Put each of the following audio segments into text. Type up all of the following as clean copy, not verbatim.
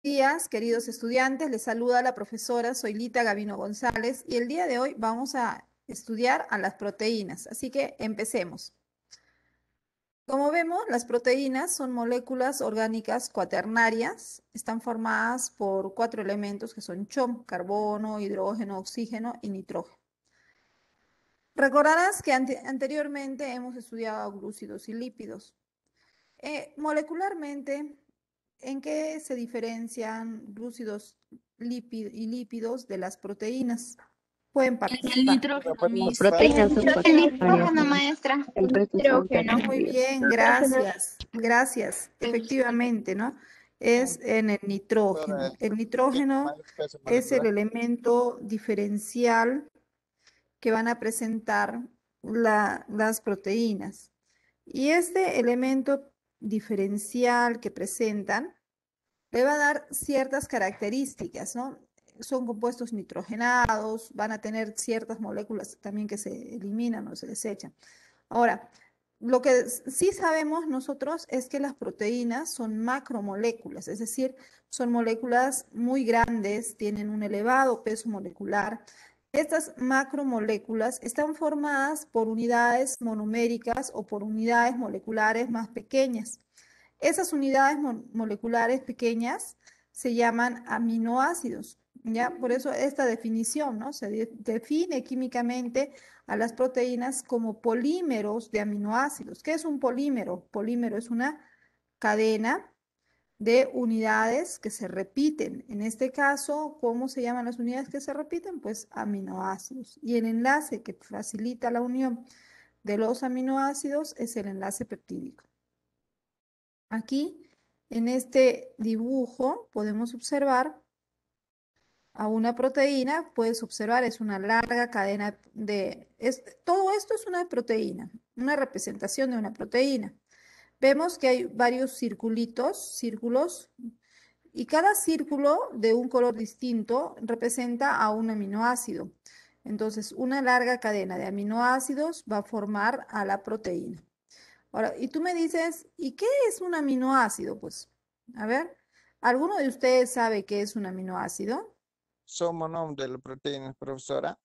Días, queridos estudiantes, les saluda la profesora Zoilita Gavino González y el día de hoy vamos a estudiar a las proteínas, así que empecemos. Como vemos, las proteínas son moléculas orgánicas cuaternarias, están formadas por 4 elementos que son CHOM, carbono, hidrógeno, oxígeno y nitrógeno. Recordarás que anteriormente hemos estudiado glúcidos y lípidos. Molecularmente, ¿en qué se diferencian glúcidos y lípidos de las proteínas? Pueden El participar. nitrógeno, Las proteínas son El nitrógeno, maestra. el resto son Muy bien, gracias. Gracias. Efectivamente, ¿no? Es en el nitrógeno. El nitrógeno es el elemento diferencial que van a presentar las proteínas. Y este elemento diferencial que presentan le va a dar ciertas características, ¿no? Son compuestos nitrogenados, van a tener ciertas moléculas también que se eliminan o se desechan. Ahora, lo que sí sabemos nosotros es que las proteínas son macromoléculas, es decir, son moléculas muy grandes, tienen un elevado peso molecular. Estas macromoléculas están formadas por unidades monoméricas o por unidades moleculares más pequeñas. Esas unidades moleculares pequeñas se llaman aminoácidos, ¿ya? Por eso esta definición, ¿no? Se define químicamente a las proteínas como polímeros de aminoácidos. ¿Qué es un polímero? Polímero es una cadena de unidades que se repiten. En este caso, ¿cómo se llaman las unidades que se repiten? Pues aminoácidos. Y el enlace que facilita la unión de los aminoácidos es el enlace peptídico. Aquí, en este dibujo, podemos observar a una proteína. Puedes observar, es una larga cadena todo esto es una proteína, una representación de una proteína. Vemos que hay varios círculos, y cada círculo de un color distinto representa a un aminoácido. Entonces, una larga cadena de aminoácidos va a formar a la proteína. Ahora, y tú me dices, ¿y qué es un aminoácido? Pues, a ver, ¿alguno de ustedes sabe qué es un aminoácido? Son monómeros de la proteína, profesora.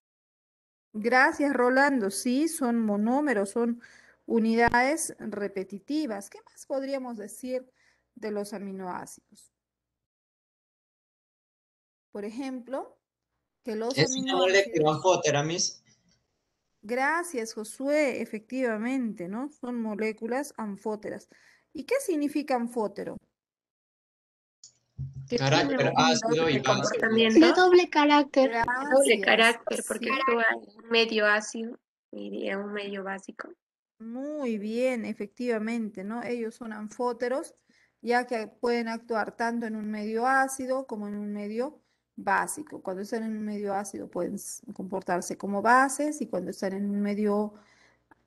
Gracias, Rolando. Sí, son monómeros, son unidades repetitivas. ¿Qué más podríamos decir de los aminoácidos? Por ejemplo, que los Es una molécula aminoácidos... anfótera, Miss. Gracias, Josué, efectivamente, ¿no? Son moléculas anfóteras. ¿Y qué significa anfótero? que tiene Carácter un ácido y doble base. comportamiento, De doble carácter. carácter, porque Sí, actúa en un medio ácido y en un medio básico. muy bien, efectivamente, ¿no? Ellos son anfóteros, ya que pueden actuar tanto en un medio ácido como en un medio básico. Cuando están en un medio ácido pueden comportarse como bases y cuando están en un medio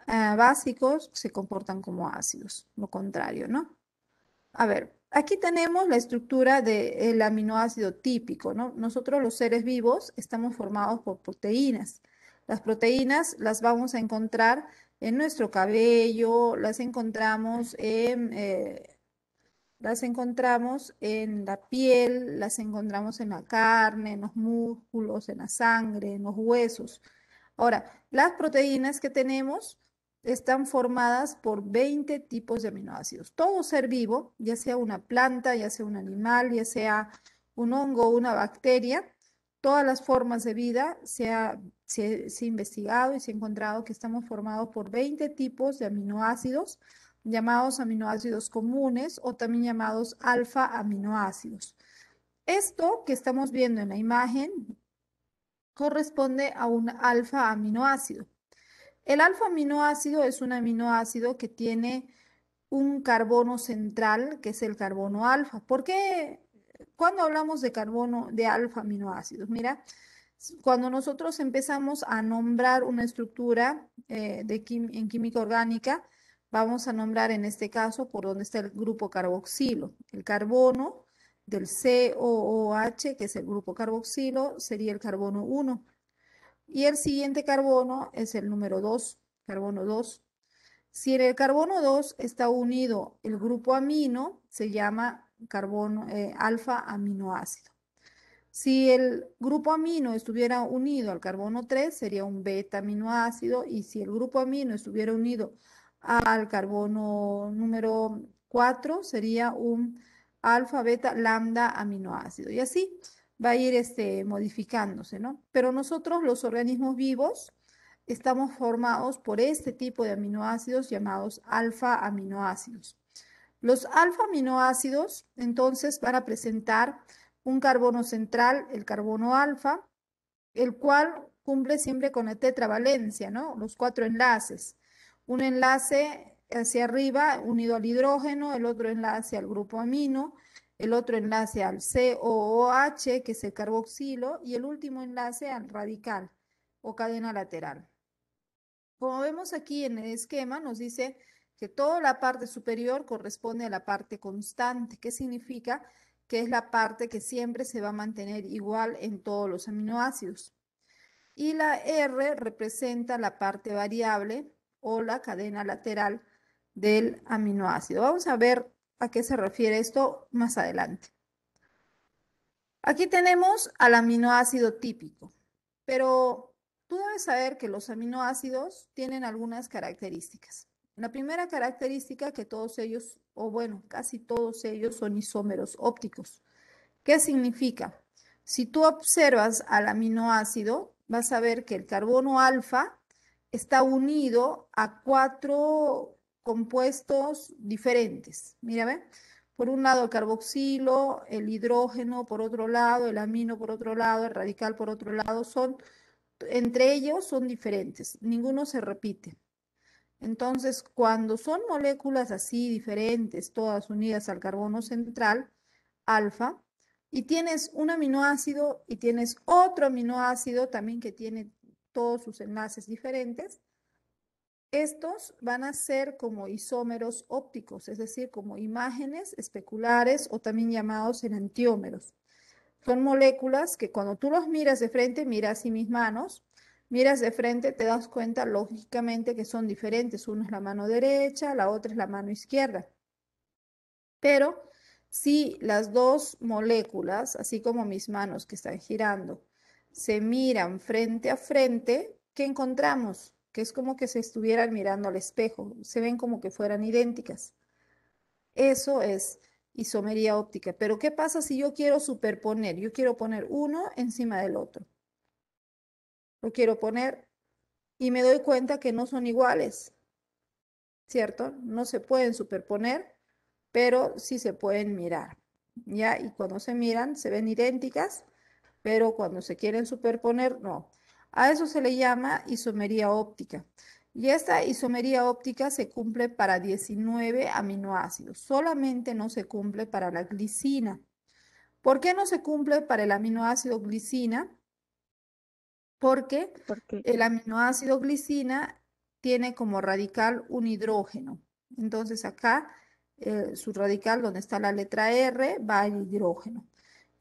básicos se comportan como ácidos, lo contrario, ¿no? A ver, aquí tenemos la estructura del aminoácido típico, ¿no? Nosotros los seres vivos estamos formados por proteínas. Las proteínas las vamos a encontrar en nuestro cabello, las encontramos en la piel, las encontramos en la carne, en los músculos, en la sangre, en los huesos. Ahora, las proteínas que tenemos están formadas por 20 tipos de aminoácidos. Todo ser vivo, ya sea una planta, ya sea un animal, ya sea un hongo o una bacteria, todas las formas de vida se ha investigado y se ha encontrado que estamos formados por 20 tipos de aminoácidos, llamados aminoácidos comunes o también llamados alfa aminoácidos. Esto que estamos viendo en la imagen corresponde a un alfa aminoácido. El alfa aminoácido es un aminoácido que tiene un carbono central, que es el carbono alfa. ¿Por qué? Cuando hablamos de carbono, de alfa aminoácidos, mira, cuando nosotros empezamos a nombrar una estructura en química orgánica, vamos a nombrar en este caso por donde está el grupo carboxilo. El carbono del COOH, que es el grupo carboxilo, sería el carbono 1. Y el siguiente carbono es el número 2, carbono 2. Si en el carbono 2 está unido el grupo amino, se llama carbono, alfa aminoácido. Si el grupo amino estuviera unido al carbono 3, sería un beta aminoácido, y si el grupo amino estuviera unido al carbono número 4, sería un alfa, beta, lambda aminoácido. Y así va a ir modificándose, ¿no? Pero nosotros, los organismos vivos, estamos formados por este tipo de aminoácidos llamados alfa aminoácidos. Los alfa aminoácidos, entonces, van a presentar un carbono central, el carbono alfa, el cual cumple siempre con la tetravalencia, ¿no? Los 4 enlaces. Un enlace hacia arriba unido al hidrógeno, el otro enlace al grupo amino, el otro enlace al COOH, que es el carboxilo, y el último enlace al radical o cadena lateral. Como vemos aquí en el esquema, nos dice que toda la parte superior corresponde a la parte constante. ¿Qué significa? Que es la parte que siempre se va a mantener igual en todos los aminoácidos. Y la R representa la parte variable o la cadena lateral del aminoácido. Vamos a ver a qué se refiere esto más adelante. Aquí tenemos al aminoácido típico, pero tú debes saber que los aminoácidos tienen algunas características. La primera característica, que todos ellos, o bueno, casi todos ellos, son isómeros ópticos. ¿Qué significa? Si tú observas al aminoácido, vas a ver que el carbono alfa está unido a 4 compuestos diferentes. Mira, ¿ve? Por un lado el carboxilo, el hidrógeno por otro lado, el amino por otro lado, el radical por otro lado, entre ellos son diferentes, ninguno se repite. Entonces, cuando son moléculas así diferentes, todas unidas al carbono central, alfa, y tienes un aminoácido y tienes otro aminoácido también que tiene todos sus enlaces diferentes, estos van a ser como isómeros ópticos, es decir, como imágenes especulares o también llamados enantiómeros. Son moléculas que cuando tú los miras de frente, mira así mis manos, miras de frente, te das cuenta lógicamente que son diferentes. Uno es la mano derecha, la otra es la mano izquierda. Pero si las dos moléculas, así como mis manos que están girando, se miran frente a frente, ¿qué encontramos? Que es como que se estuvieran mirando al espejo, se ven como que fueran idénticas. Eso es isomería óptica. Pero ¿qué pasa si yo quiero superponer? Yo quiero poner uno encima del otro. Lo quiero poner y me doy cuenta que no son iguales, ¿cierto? No se pueden superponer, pero sí se pueden mirar, ¿ya? Y cuando se miran, se ven idénticas, pero cuando se quieren superponer, no. A eso se le llama isomería óptica. Y esta isomería óptica se cumple para 19 aminoácidos. Solamente no se cumple para la glicina. ¿Por qué no se cumple para el aminoácido glicina? Porque el aminoácido glicina tiene como radical un hidrógeno. Entonces acá su radical, donde está la letra R, va al hidrógeno.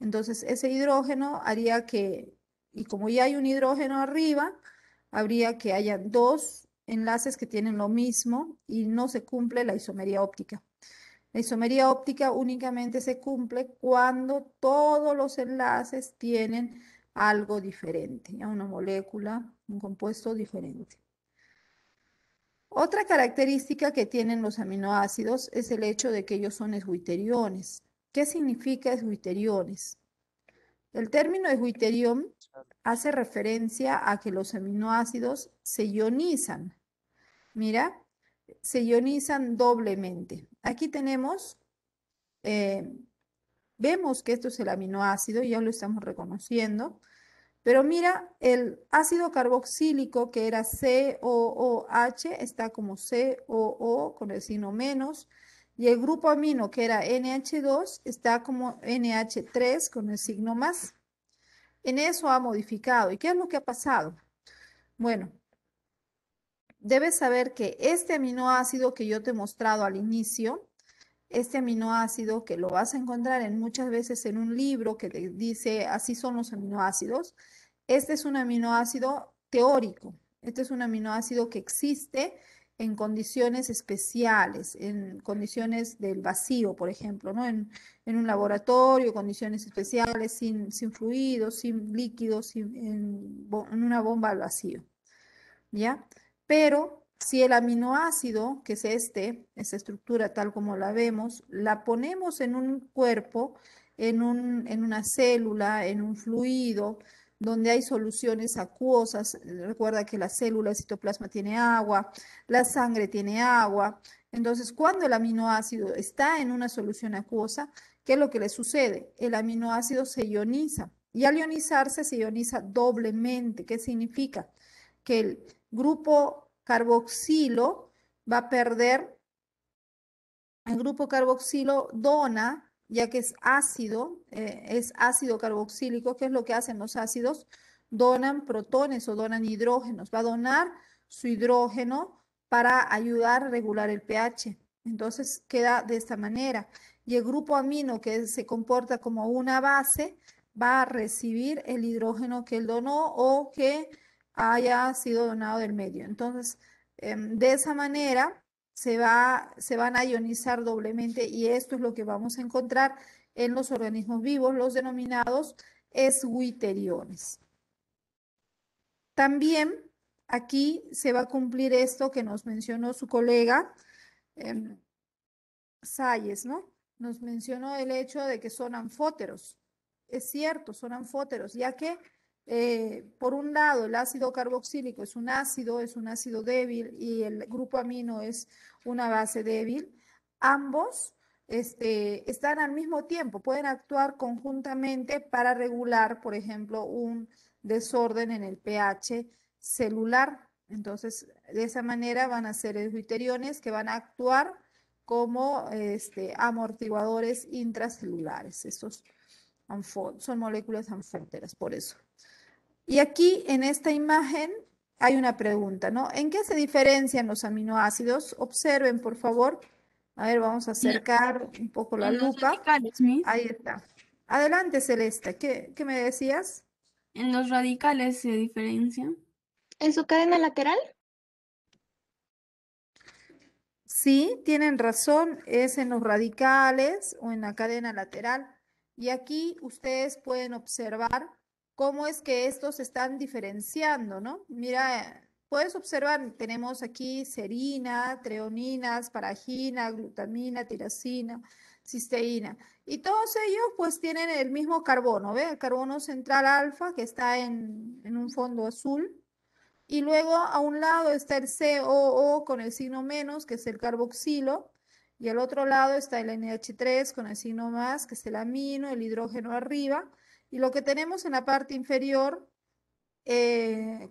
Entonces ese hidrógeno haría que, y como ya hay un hidrógeno arriba, habría que haya dos enlaces que tienen lo mismo y no se cumple la isomería óptica. La isomería óptica únicamente se cumple cuando todos los enlaces tienen algo diferente, ¿ya? Una molécula, un compuesto diferente. Otra característica que tienen los aminoácidos es el hecho de que ellos son eswitteriones. ¿Qué significa eswitteriones? El término eswitterión hace referencia a que los aminoácidos se ionizan. Mira, se ionizan doblemente. Aquí tenemos, vemos que esto es el aminoácido, ya lo estamos reconociendo. Pero mira, el ácido carboxílico, que era COOH, está como COO con el signo menos. Y el grupo amino, que era NH2, está como NH3 con el signo más. En eso ha modificado. ¿Y qué es lo que ha pasado? Bueno, debes saber que este aminoácido que yo te he mostrado al inicio, este aminoácido que lo vas a encontrar muchas veces en un libro que te dice así son los aminoácidos, este es un aminoácido teórico. Este es un aminoácido que existe en condiciones especiales, en condiciones del vacío, por ejemplo, ¿no? En un laboratorio, condiciones especiales, sin fluidos, sin líquidos, en una bomba al vacío, ¿ya? Pero si el aminoácido, que es esta estructura tal como la vemos, la ponemos en un cuerpo, en una célula, en un fluido, donde hay soluciones acuosas, recuerda que la célula, el citoplasma tiene agua, la sangre tiene agua, entonces cuando el aminoácido está en una solución acuosa, ¿qué es lo que le sucede? El aminoácido se ioniza y al ionizarse se ioniza doblemente. ¿Qué significa? Que el grupo carboxilo va a perder, el grupo carboxilo dona, ya que es ácido carboxílico. ¿Qué es lo que hacen los ácidos? Donan protones o donan hidrógenos, va a donar su hidrógeno para ayudar a regular el pH. Entonces queda de esta manera. Y el grupo amino, que se comporta como una base, va a recibir el hidrógeno que él donó o que haya sido donado del medio. Entonces, de esa manera se van a ionizar doblemente y esto es lo que vamos a encontrar en los organismos vivos, los denominados eswitteriones. También aquí se va a cumplir esto que nos mencionó su colega Salles, ¿no? Nos mencionó el hecho de que son anfóteros. Es cierto, son anfóteros, ya que por un lado el ácido carboxílico es un ácido débil y el grupo amino es una base débil. Ambos están al mismo tiempo, pueden actuar conjuntamente para regular, por ejemplo, un desorden en el pH celular. Entonces, de esa manera van a ser eswitteriones que van a actuar como amortiguadores intracelulares. Estos son moléculas anfóteras, por eso. Y aquí en esta imagen hay una pregunta, ¿no? ¿En qué se diferencian los aminoácidos? Observen, por favor. A ver, vamos a acercar un poco la lupa. Ahí está. Adelante, Celeste. ¿Qué me decías? ¿En los radicales se diferencian? ¿En su cadena lateral? Sí, tienen razón, es en los radicales o en la cadena lateral. Y aquí ustedes pueden observar cómo es que estos se están diferenciando, ¿no? Mira, puedes observar, tenemos aquí serina, treonina, asparagina, glutamina, tirosina, cisteína. Y todos ellos pues tienen el mismo carbono, ¿ve? El carbono central alfa que está en un fondo azul. Y luego a un lado está el COO con el signo menos, que es el carboxilo, y al otro lado está el NH3 con el signo más, que es el amino, el hidrógeno arriba, y lo que tenemos en la parte inferior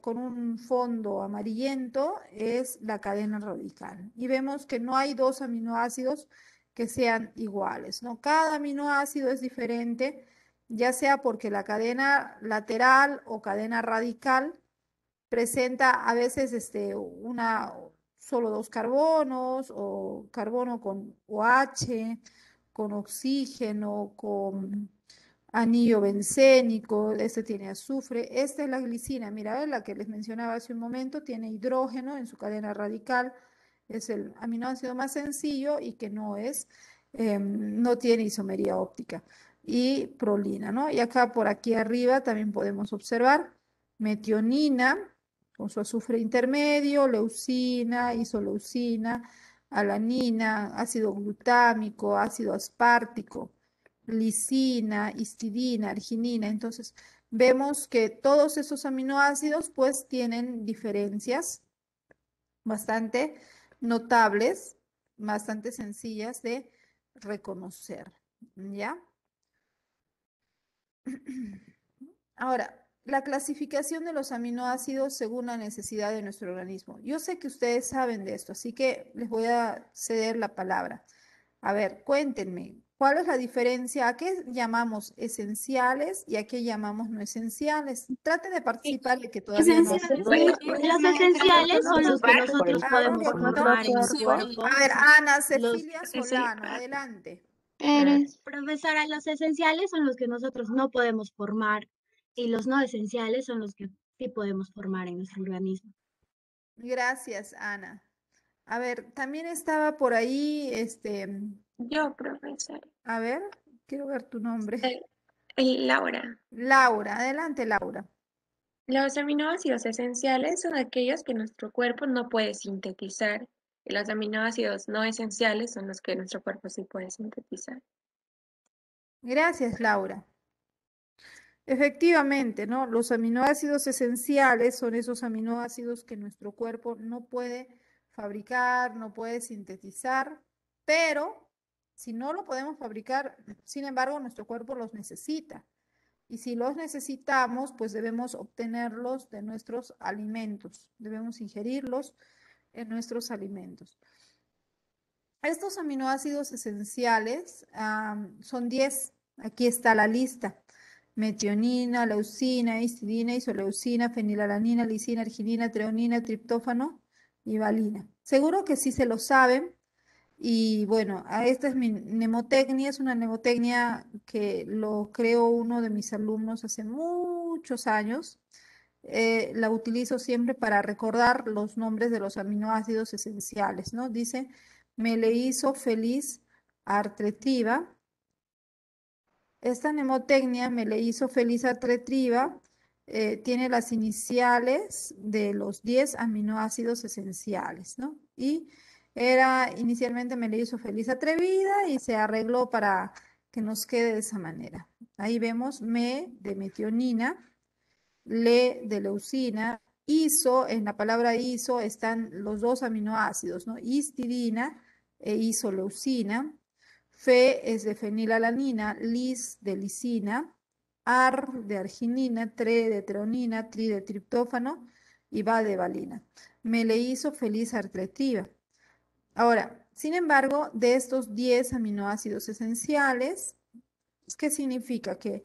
con un fondo amarillento es la cadena radical. Y vemos que no hay dos aminoácidos que sean iguales, ¿no? Cada aminoácido es diferente, ya sea porque la cadena lateral o cadena radical presenta a veces solo dos carbonos o carbono con OH, con oxígeno, con anillo bencénico, este tiene azufre, esta es la glicina, mira, la que les mencionaba hace un momento, tiene hidrógeno en su cadena radical, es el aminoácido más sencillo y que no tiene isomería óptica, y prolina, ¿no? Y acá por aquí arriba también podemos observar metionina, con su azufre intermedio, leucina, isoleucina, alanina, ácido glutámico, ácido aspartico, lisina, histidina, arginina. Entonces, vemos que todos esos aminoácidos pues tienen diferencias bastante notables, bastante sencillas de reconocer, ¿ya? Ahora, la clasificación de los aminoácidos según la necesidad de nuestro organismo. Yo sé que ustedes saben de esto, así que les voy a ceder la palabra. A ver, cuéntenme, ¿cuál es la diferencia? ¿A qué llamamos esenciales y a qué llamamos no esenciales? Traten de participar, de que todavía no. Esenciales. Los esenciales son los que nosotros podemos formar en el cuerpo. A ver, Ana Cecilia Solano, adelante. Profesora, los esenciales son los que nosotros no podemos formar y los no esenciales son los que sí podemos formar en nuestro organismo. Gracias, Ana. A ver, también estaba por ahí, Yo, profesora. a ver, quiero ver tu nombre. Laura. Laura, adelante, Laura. Los aminoácidos esenciales son aquellos que nuestro cuerpo no puede sintetizar y los aminoácidos no esenciales son los que nuestro cuerpo sí puede sintetizar. Gracias, Laura. Efectivamente, ¿no? Los aminoácidos esenciales son esos aminoácidos que nuestro cuerpo no puede fabricar, no puede sintetizar, pero si no lo podemos fabricar, sin embargo, nuestro cuerpo los necesita. Y si los necesitamos, pues debemos obtenerlos de nuestros alimentos, debemos ingerirlos en nuestros alimentos. Estos aminoácidos esenciales son 10. Aquí está la lista. Metionina, leucina, histidina, isoleucina, fenilalanina, lisina, arginina, treonina, triptófano y valina. Seguro que sí se lo saben. Y bueno, esta es mi mnemotecnia, es una mnemotecnia que lo creó uno de mis alumnos hace muchos años. La utilizo siempre para recordar los nombres de los aminoácidos esenciales, ¿no? Dice, me le hizo feliz artretriva. Esta mnemotecnia, me le hizo feliz artretriva, tiene las iniciales de los 10 aminoácidos esenciales, ¿no? Y era inicialmente me le hizo feliz atrevida y se arregló para que nos quede de esa manera. Ahí vemos me de metionina, le de leucina, iso, en la palabra iso están los dos aminoácidos, ¿no? Histidina e isoleucina. Fe es de fenilalanina, lis de lisina, ar de arginina, tre de treonina, tri de triptófano y va de valina. Me le hizo feliz artretiva. Ahora, sin embargo, de estos 10 aminoácidos esenciales, ¿qué significa? Que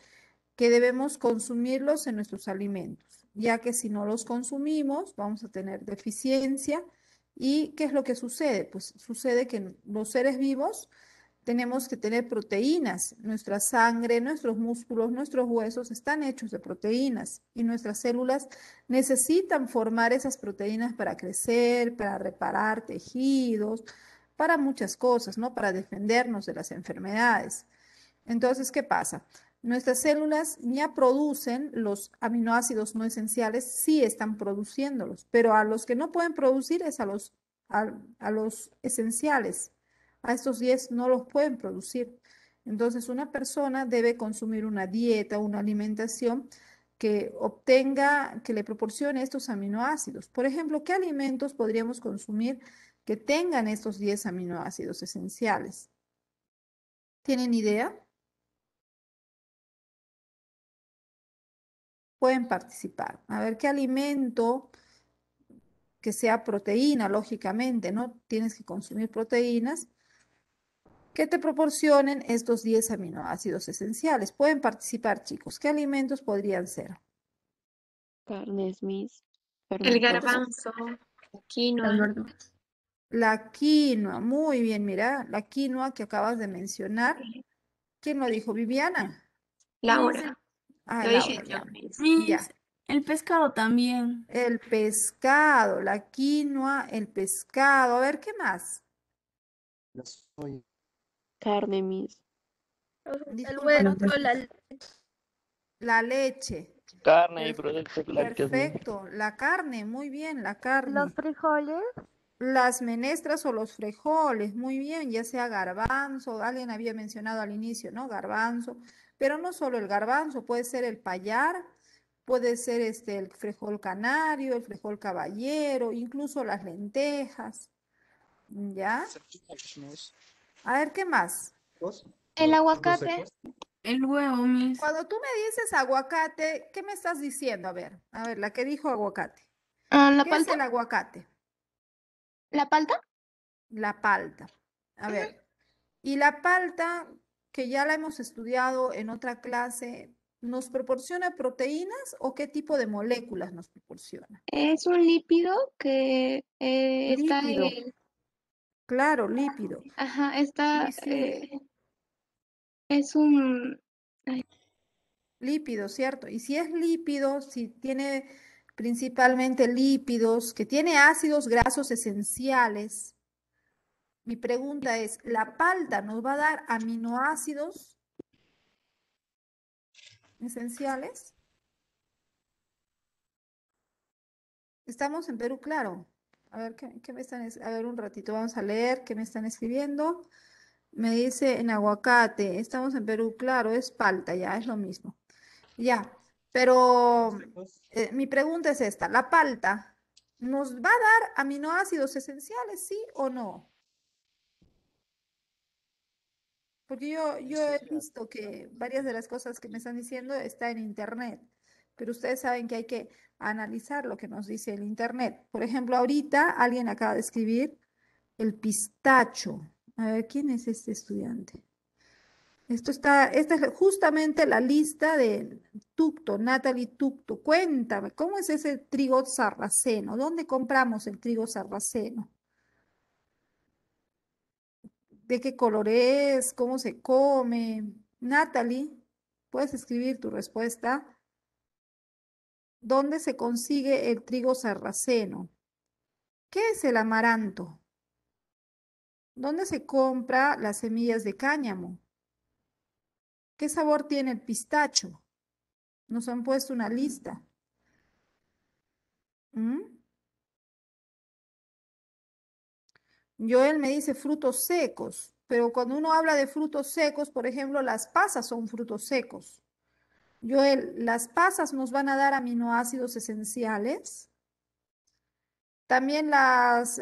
debemos consumirlos en nuestros alimentos, ya que si no los consumimos vamos a tener deficiencia. ¿Y qué es lo que sucede? Pues sucede que los seres vivos tenemos que tener proteínas. Nuestra sangre, nuestros músculos, nuestros huesos están hechos de proteínas y nuestras células necesitan formar esas proteínas para crecer, para reparar tejidos, para muchas cosas, ¿no? Para defendernos de las enfermedades. Entonces, ¿qué pasa? Nuestras células ya producen los aminoácidos no esenciales, sí están produciéndolos, pero a los que no pueden producir es a los esenciales. A estos 10 no los pueden producir. Entonces, una persona debe consumir una dieta, una alimentación que obtenga, que le proporcione estos aminoácidos. Por ejemplo, ¿qué alimentos podríamos consumir que tengan estos 10 aminoácidos esenciales? ¿Tienen idea? Pueden participar. A ver, ¿qué alimento que sea proteína, lógicamente, ¿no? Tienes que consumir proteínas que te proporcionen estos 10 aminoácidos esenciales. Pueden participar, chicos. ¿Qué alimentos podrían ser? Carnes, mis El fermentos. garbanzo, la quinoa, Las verduras. La quinoa. Muy bien, mira, la quinoa que acabas de mencionar. ¿Quién lo dijo? ¿Viviana? Laura. Ah, Lo dije Laura, yo, Laura. Miss. Ya. Miss, el pescado también. El pescado, la quinoa, el pescado. A ver, ¿qué más? Carne, mis El Disculpa, huevo, la leche. Carne y Per- productos lácteos. Perfecto, la carne, muy bien, la los carne. frijoles. Las menestras o los frijoles, muy bien, ya sea garbanzo, alguien había mencionado al inicio, ¿no? Garbanzo, pero no solo el garbanzo, puede ser el payar, puede ser el frijol canario, el frijol caballero, incluso las lentejas, ¿ya? A ver, ¿qué más? El aguacate. El huevo, Miss. Cuando tú me dices aguacate, ¿qué me estás diciendo? A ver, la que dijo aguacate. ¿La ¿Qué es palta? el aguacate? ¿La palta? La palta. A ver, y la palta, que ya la hemos estudiado en otra clase, ¿nos proporciona proteínas o qué tipo de moléculas nos proporciona? Es un lípido que está Lípido, en... claro, lípido. Ajá, está... Y si, es un... lípido, ¿cierto? Y si es lípido, si tiene principalmente lípidos, que tiene ácidos grasos esenciales. Mi pregunta es, ¿la palta nos va a dar aminoácidos esenciales? Estamos en Perú, claro. A ver, ¿qué me están? A ver, un ratito, vamos a leer qué me están escribiendo. Me dice en aguacate, estamos en Perú, claro, es palta, ya, es lo mismo. Ya, pero mi pregunta es esta, ¿la palta nos va a dar aminoácidos esenciales, sí o no? Porque yo he visto que varias de las cosas que me están diciendo está en internet, pero ustedes saben que hay que analizar lo que nos dice el internet. Por ejemplo, ahorita alguien acaba de escribir el pistacho. A ver, ¿quién es este estudiante? Esta es justamente la lista de Tucto, Natalie Tucto. Cuéntame, ¿cómo es ese trigo sarraceno? ¿Dónde compramos el trigo sarraceno? ¿De qué color es? ¿Cómo se come? Natalie, puedes escribir tu respuesta. ¿Dónde se consigue el trigo sarraceno? ¿Qué es el amaranto? ¿Dónde se compra las semillas de cáñamo? ¿Qué sabor tiene el pistacho? Nos han puesto una lista. ¿Mm? Joel me dice frutos secos, pero cuando uno habla de frutos secos, por ejemplo, las pasas son frutos secos. Joel, ¿las pasas nos van a dar aminoácidos esenciales? También las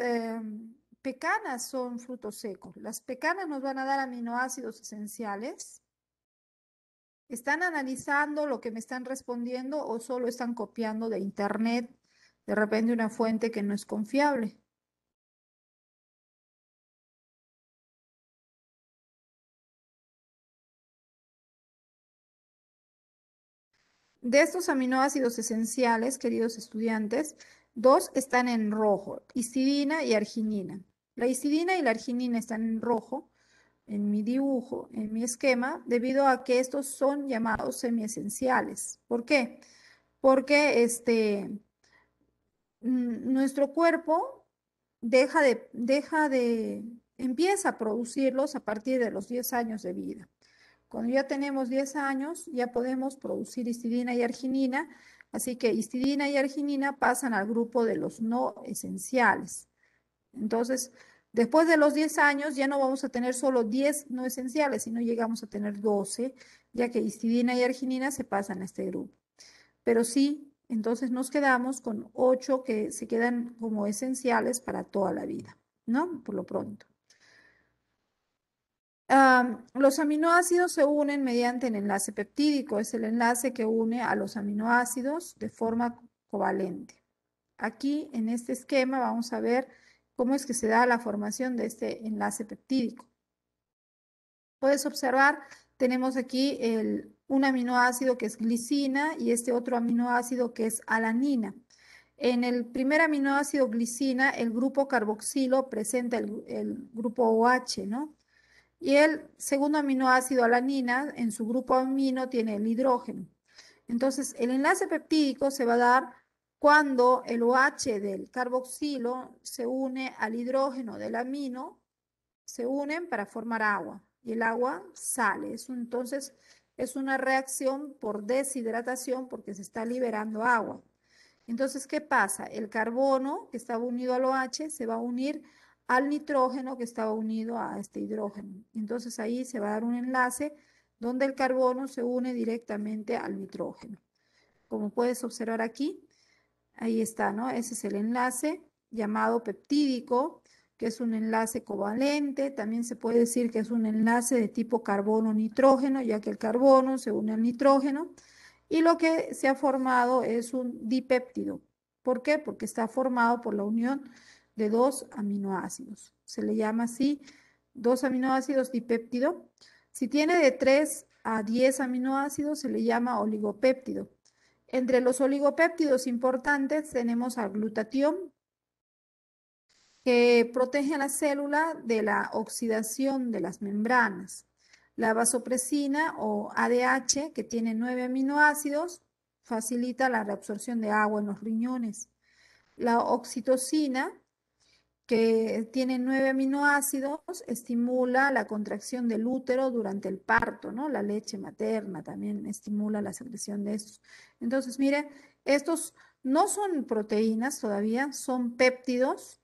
pecanas son frutos secos. ¿Las pecanas nos van a dar aminoácidos esenciales? ¿Están analizando lo que me están respondiendo o solo están copiando de internet, de repente una fuente que no es confiable? De estos aminoácidos esenciales, queridos estudiantes, dos están en rojo, histidina y arginina. La histidina y la arginina están en rojo en mi dibujo, en mi esquema, debido a que estos son llamados semiesenciales. ¿Por qué? Porque nuestro cuerpo empieza a producirlos a partir de los 10 años de vida. Cuando ya tenemos 10 años, ya podemos producir histidina y arginina, así que histidina y arginina pasan al grupo de los no esenciales. Entonces, después de los 10 años ya no vamos a tener solo 10 no esenciales, sino llegamos a tener 12, ya que histidina y arginina se pasan a este grupo. Pero sí, entonces nos quedamos con 8 que se quedan como esenciales para toda la vida, ¿no? Por lo pronto. Los aminoácidos se unen mediante el enlace peptídico, es el enlace que une a los aminoácidos de forma covalente. Aquí en este esquema vamos a ver cómo es que se da la formación de este enlace peptídico. Puedes observar, tenemos aquí un aminoácido que es glicina y este otro aminoácido que es alanina. En el primer aminoácido glicina, el grupo carboxilo presenta el grupo OH, ¿no? Y el segundo aminoácido alanina, en su grupo amino, tiene el hidrógeno. Entonces, el enlace peptídico se va a dar cuando el OH del carboxilo se une al hidrógeno del amino, se unen para formar agua y el agua sale. Entonces, es una reacción por deshidratación porque se está liberando agua. Entonces, ¿qué pasa? El carbono que estaba unido al OH se va a unir al nitrógeno que estaba unido a este hidrógeno. Entonces, ahí se va a dar un enlace donde el carbono se une directamente al nitrógeno. Como puedes observar aquí, ahí está, ¿no? Ese es el enlace llamado peptídico, que es un enlace covalente. También se puede decir que es un enlace de tipo carbono-nitrógeno, ya que el carbono se une al nitrógeno. Y lo que se ha formado es un dipéptido. ¿Por qué? Porque está formado por la unión de dos aminoácidos. Se le llama así, dos aminoácidos dipéptido. Si tiene de 3 a 10 aminoácidos, se le llama oligopéptido. Entre los oligopéptidos importantes tenemos al glutatión, que protege a la célula de la oxidación de las membranas. La vasopresina o ADH, que tiene 9 aminoácidos, facilita la reabsorción de agua en los riñones. La oxitocina, que tiene 9 aminoácidos, estimula la contracción del útero durante el parto, ¿no? La leche materna también estimula la secreción de estos. Entonces, mire, estos no son proteínas todavía, son péptidos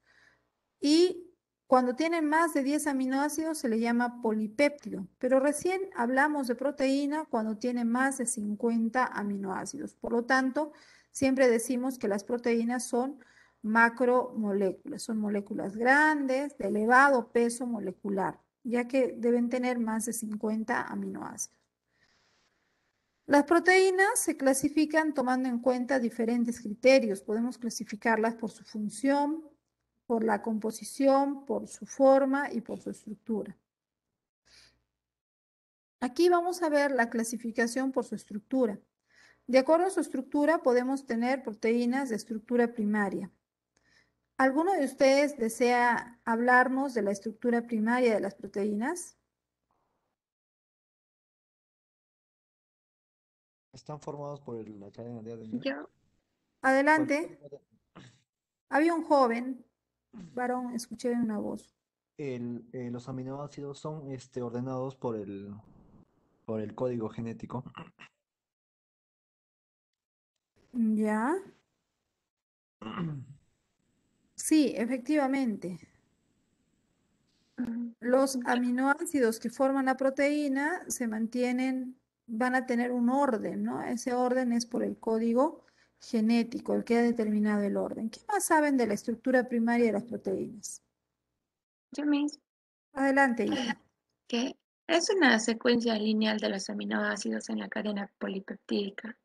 y cuando tienen más de 10 aminoácidos se le llama polipéptido, pero recién hablamos de proteína cuando tiene más de 50 aminoácidos. Por lo tanto, siempre decimos que las proteínas son macromoléculas, son moléculas grandes, de elevado peso molecular, ya que deben tener más de 50 aminoácidos. Las proteínas se clasifican tomando en cuenta diferentes criterios. Podemos clasificarlas por su función, por la composición, por su forma y por su estructura. Aquí vamos a ver la clasificación por su estructura. De acuerdo a su estructura, podemos tener proteínas de estructura primaria. ¿Alguno de ustedes desea hablarnos de la estructura primaria de las proteínas? Están formados por la cadena de ADN. Yo, Adelante. Había un joven, varón, escuché una voz. Los aminoácidos son ordenados por el código genético. ¿Ya? Sí, efectivamente. Los aminoácidos que forman la proteína se mantienen, van a tener un orden, ¿no? Ese orden es por el código genético, el que ha determinado el orden. ¿Qué más saben de la estructura primaria de las proteínas? yo mismo, Adelante, hija. que es una secuencia lineal de los aminoácidos en la cadena polipeptídica.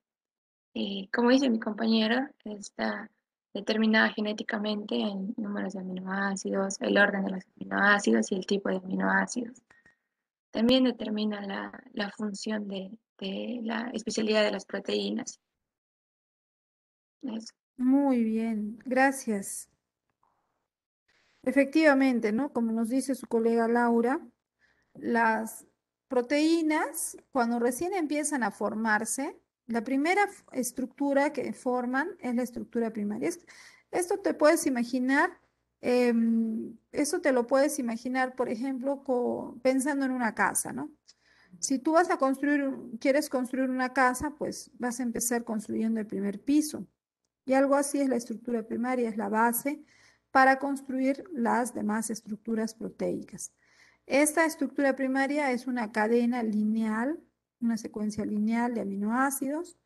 Y como dice mi compañero, está determinada genéticamente en números de aminoácidos, el orden de los aminoácidos y el tipo de aminoácidos. También determina la función de la especialidad de las proteínas. Eso. Muy bien, gracias. Efectivamente, ¿no? Como nos dice su colega Laura, las proteínas, cuando recién empiezan a formarse, la primera estructura que forman es la estructura primaria. Esto te puedes imaginar, eso te lo puedes imaginar, por ejemplo, pensando en una casa, ¿no? Si tú vas a quieres construir una casa, pues vas a empezar construyendo el primer piso. Y algo así es la estructura primaria, es la base para construir las demás estructuras proteicas. Esta estructura primaria es una cadena lineal, una secuencia lineal de aminoácidos.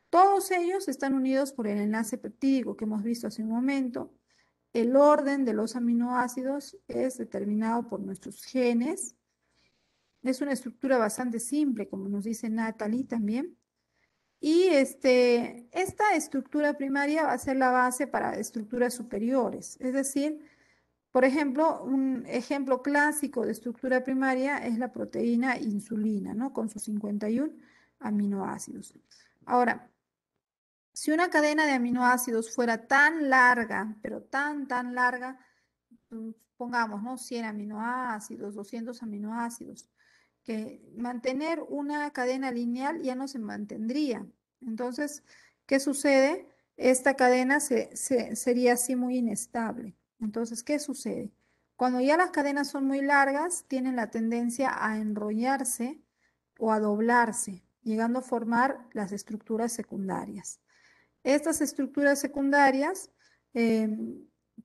Todos ellos están unidos por el enlace peptídico que hemos visto hace un momento. El orden de los aminoácidos es determinado por nuestros genes. Es una estructura bastante simple, como nos dice Natalie también. Y esta estructura primaria va a ser la base para estructuras superiores. Es decir, por ejemplo, un ejemplo clásico de estructura primaria es la proteína insulina, ¿no? Con sus 51 aminoácidos. Ahora, si una cadena de aminoácidos fuera tan larga, pero tan larga, pongamos, ¿no? 100 aminoácidos, 200 aminoácidos, que mantener una cadena lineal ya no se mantendría. Entonces, ¿qué sucede? Esta cadena sería así muy inestable. Entonces, ¿qué sucede? Cuando ya las cadenas son muy largas, tienen la tendencia a enrollarse o a doblarse, llegando a formar las estructuras secundarias. Estas estructuras secundarias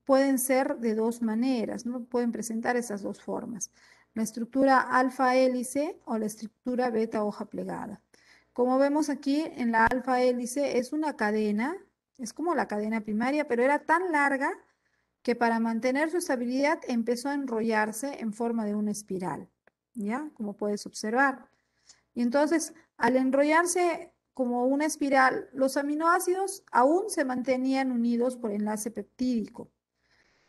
pueden ser de dos maneras, ¿no? Pueden presentar esas dos formas. La estructura alfa hélice o la estructura beta hoja plegada. Como vemos aquí en la alfa hélice es una cadena, es como la cadena primaria, pero era tan larga que para mantener su estabilidad empezó a enrollarse en forma de una espiral, ¿ya? Como puedes observar. Y entonces, al enrollarse como una espiral, los aminoácidos aún se mantenían unidos por enlace peptídico,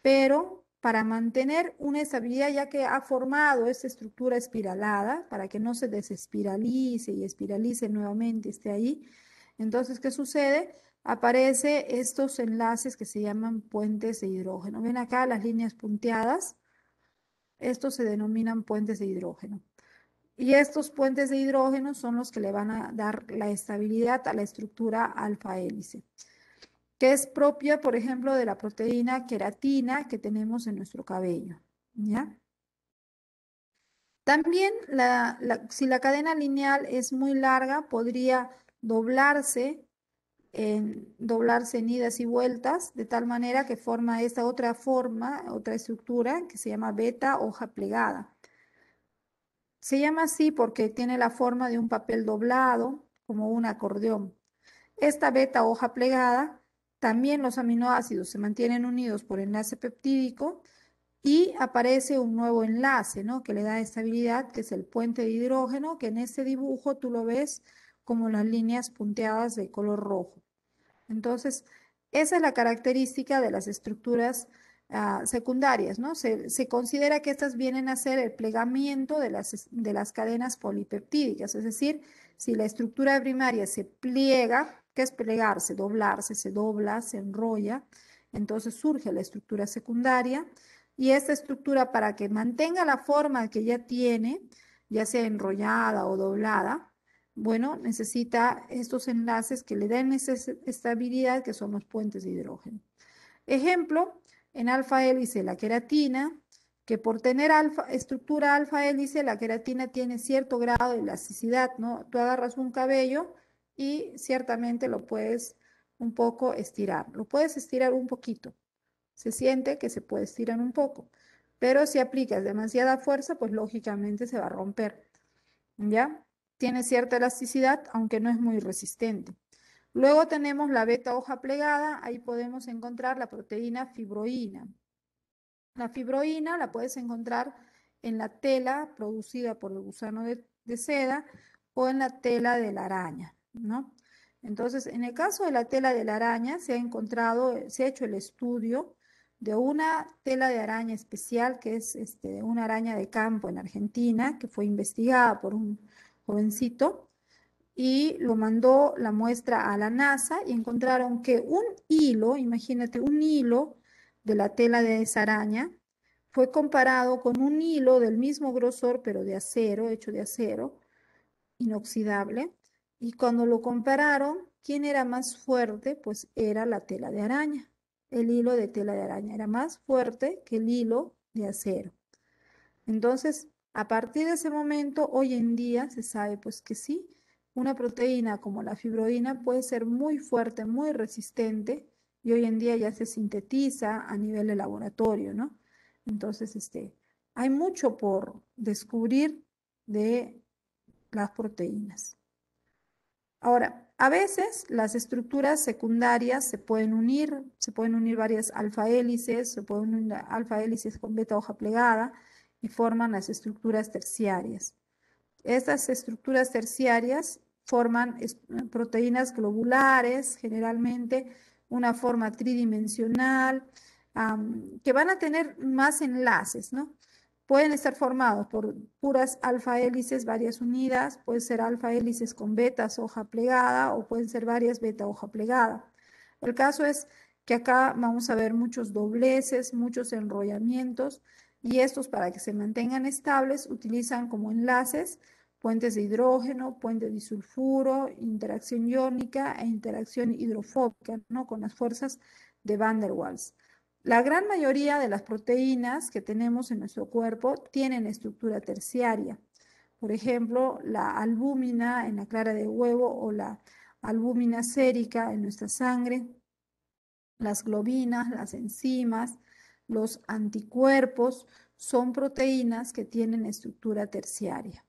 pero para mantener una estabilidad, ya que ha formado esta estructura espiralada, para que no se desespiralice y espiralice nuevamente, esté ahí, entonces, ¿qué sucede? Aparecen estos enlaces que se llaman puentes de hidrógeno. ¿Ven acá las líneas punteadas? Estos se denominan puentes de hidrógeno. Y estos puentes de hidrógeno son los que le van a dar la estabilidad a la estructura alfa hélice, que es propia, por ejemplo, de la proteína queratina que tenemos en nuestro cabello, ¿ya? También, si la cadena lineal es muy larga, podría doblarse en idas y vueltas, de tal manera que forma esta otra forma, otra estructura que se llama beta hoja plegada. Se llama así porque tiene la forma de un papel doblado, como un acordeón. Esta beta hoja plegada, también los aminoácidos se mantienen unidos por enlace peptídico y aparece un nuevo enlace, ¿no? Que le da estabilidad, que es el puente de hidrógeno, que en este dibujo tú lo ves como las líneas punteadas de color rojo. Entonces, esa es la característica de las estructuras secundarias, ¿no? Se considera que estas vienen a ser el plegamiento de las cadenas polipeptídicas, es decir, si la estructura primaria se pliega, ¿qué es plegarse? Doblarse, se dobla, se enrolla, entonces surge la estructura secundaria y esta estructura para que mantenga la forma que ya tiene, ya sea enrollada o doblada, bueno, necesita estos enlaces que le den esa estabilidad que son los puentes de hidrógeno. Ejemplo, en alfa hélice la queratina, que por tener estructura alfa hélice, la queratina tiene cierto grado de elasticidad, ¿no? Tú agarras un cabello y ciertamente lo puedes un poco estirar. Lo puedes estirar un poquito. Se siente que se puede estirar un poco. Pero si aplicas demasiada fuerza, pues lógicamente se va a romper. ¿Ya? Tiene cierta elasticidad, aunque no es muy resistente. Luego tenemos la beta hoja plegada, ahí podemos encontrar la proteína fibroína. La fibroína la puedes encontrar en la tela producida por el gusano de seda o en la tela de la araña, ¿no? Entonces, en el caso de la tela de la araña, se ha hecho el estudio de una tela de araña especial, que es una araña de campo en Argentina, que fue investigada por un jovencito, y lo mandó la muestra a la NASA y encontraron que un hilo, imagínate, un hilo de la tela de esa araña, fue comparado con un hilo del mismo grosor, pero de acero, hecho de acero, inoxidable, y cuando lo compararon, ¿quién era más fuerte? Pues era la tela de araña. El hilo de tela de araña era más fuerte que el hilo de acero. Entonces, a partir de ese momento, hoy en día se sabe pues que sí, una proteína como la fibroína puede ser muy fuerte, muy resistente y hoy en día ya se sintetiza a nivel de laboratorio, ¿no? Entonces, hay mucho por descubrir de las proteínas. Ahora, a veces las estructuras secundarias se pueden unir varias alfa hélices, se pueden unir alfa hélices con beta hoja plegada y forman las estructuras terciarias. Estas estructuras terciarias forman proteínas globulares, generalmente una forma tridimensional, que van a tener más enlaces, ¿no? Pueden estar formados por puras alfa hélices, varias unidas, pueden ser alfa hélices con betas hoja plegada o pueden ser varias beta hoja plegada. El caso es que acá vamos a ver muchos dobleces, muchos enrollamientos y estos para que se mantengan estables utilizan como enlaces puentes de hidrógeno, puentes de disulfuro, interacción iónica e interacción hidrofóbica, ¿no? Con las fuerzas de Van der Waals. La gran mayoría de las proteínas que tenemos en nuestro cuerpo tienen estructura terciaria. Por ejemplo, la albúmina en la clara de huevo o la albúmina sérica en nuestra sangre, las globinas, las enzimas, los anticuerpos, son proteínas que tienen estructura terciaria.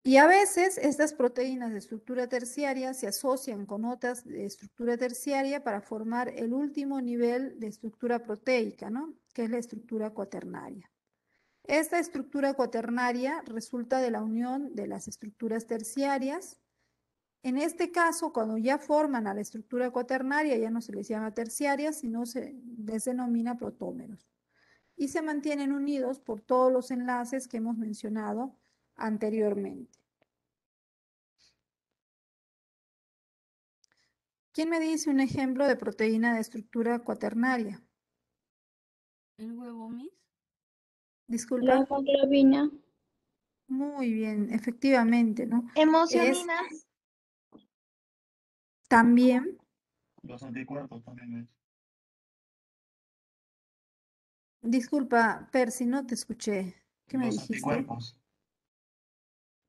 Y a veces estas proteínas de estructura terciaria se asocian con otras de estructura terciaria para formar el último nivel de estructura proteica, ¿no? Que es la estructura cuaternaria. Esta estructura cuaternaria resulta de la unión de las estructuras terciarias. En este caso, cuando ya forman a la estructura cuaternaria, ya no se les llama terciaria, sino se les denomina protómeros. Y se mantienen unidos por todos los enlaces que hemos mencionado anteriormente. ¿Quién me dice un ejemplo de proteína de estructura cuaternaria? ¿El huevo, Miss? Disculpa. La hemoglobina. Muy bien, efectivamente, ¿no? Emocioninas. También, Los anticuerpos también. disculpa, Percy, no te escuché. ¿Qué me Los dijiste? anticuerpos.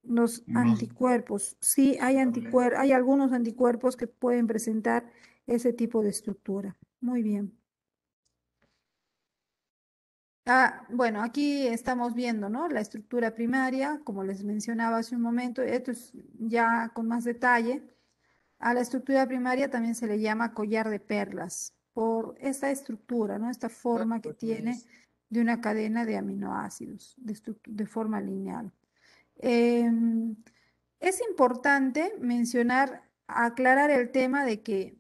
Los Los- anticuerpos. Sí, hay hay algunos anticuerpos que pueden presentar ese tipo de estructura. Muy bien. Bueno, aquí estamos viendo, ¿no? La estructura primaria, como les mencionaba hace un momento, esto es ya con más detalle. A la estructura primaria también se le llama collar de perlas, por esta estructura, ¿no? Esta forma que tiene de una cadena de aminoácidos, de forma lineal. Es importante mencionar, aclarar el tema de que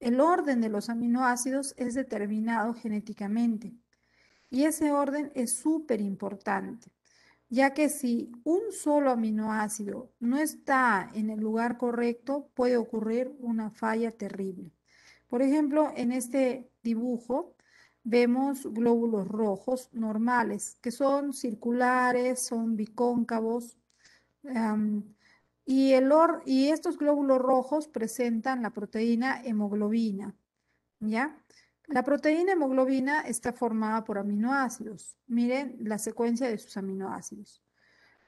el orden de los aminoácidos es determinado genéticamente. Y ese orden es súper importante, ya que si un solo aminoácido no está en el lugar correcto, puede ocurrir una falla terrible. Por ejemplo, en este dibujo vemos glóbulos rojos normales, que son circulares, son bicóncavos, y estos glóbulos rojos presentan la proteína hemoglobina, ¿ya? La proteína hemoglobina está formada por aminoácidos. Miren la secuencia de sus aminoácidos.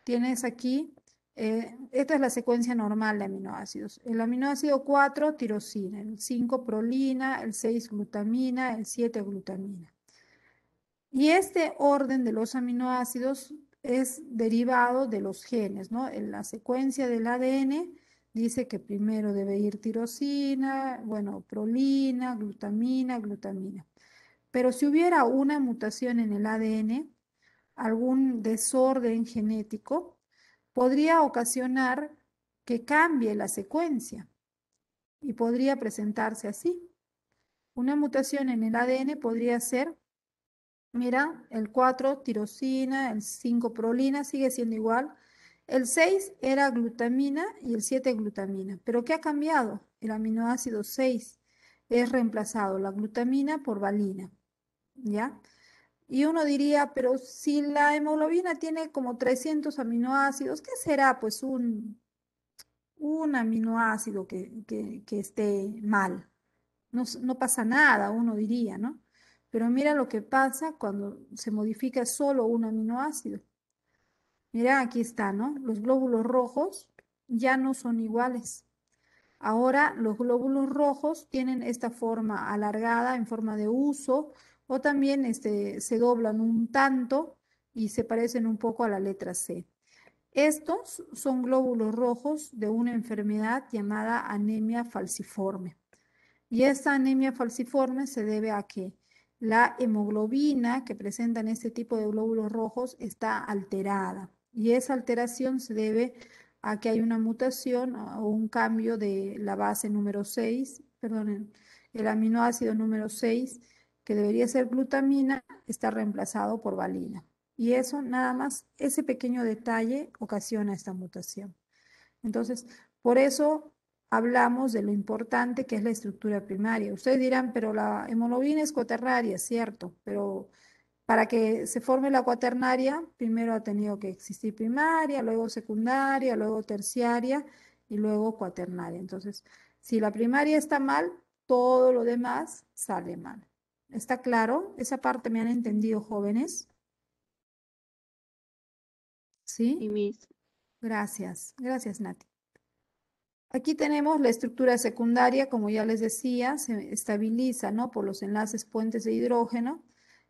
Tienes aquí, esta es la secuencia normal de aminoácidos. El aminoácido 4, tirosina, el 5, prolina, el 6, glutamina, el 7, glutamina. Y este orden de los aminoácidos es derivado de los genes, ¿no? En la secuencia del ADN dice que primero debe ir tirosina, bueno, prolina, glutamina, glutamina. Pero si hubiera una mutación en el ADN, algún desorden genético, podría ocasionar que cambie la secuencia y podría presentarse así. Una mutación en el ADN podría ser, mira, el 4 tirosina, el 5 prolina, sigue siendo igual. El 6 era glutamina y el 7 glutamina. ¿Pero qué ha cambiado? El aminoácido 6 es reemplazado la glutamina por valina, ¿ya? Y uno diría, pero si la hemoglobina tiene como 300 aminoácidos, ¿qué será? Pues un aminoácido que esté mal. No pasa nada, uno diría, ¿no? Pero mira lo que pasa cuando se modifica solo un aminoácido. Mira, aquí está, ¿no? Los glóbulos rojos ya no son iguales. Ahora los glóbulos rojos tienen esta forma alargada en forma de uso o también se doblan un tanto y se parecen un poco a la letra C. Estos son glóbulos rojos de una enfermedad llamada anemia falciforme. Y esta anemia falciforme se debe a que la hemoglobina que presentan este tipo de glóbulos rojos está alterada. Y esa alteración se debe a que hay una mutación o un cambio de la base número 6, perdón, el aminoácido número 6, que debería ser glutamina, está reemplazado por valina. Y eso nada más, ese pequeño detalle ocasiona esta mutación. Entonces, por eso hablamos de lo importante que es la estructura primaria. Ustedes dirán, pero la hemoglobina es cuaternaria, cierto, pero para que se forme la cuaternaria, primero ha tenido que existir primaria, luego secundaria, luego terciaria y luego cuaternaria. Entonces, si la primaria está mal, todo lo demás sale mal. ¿Está claro? Esa parte me han entendido, jóvenes. Sí, ¿Sí? Miss. Gracias. Gracias, Nati. Aquí tenemos la estructura secundaria, como ya les decía, se estabiliza, ¿no? Por los enlaces puentes de hidrógeno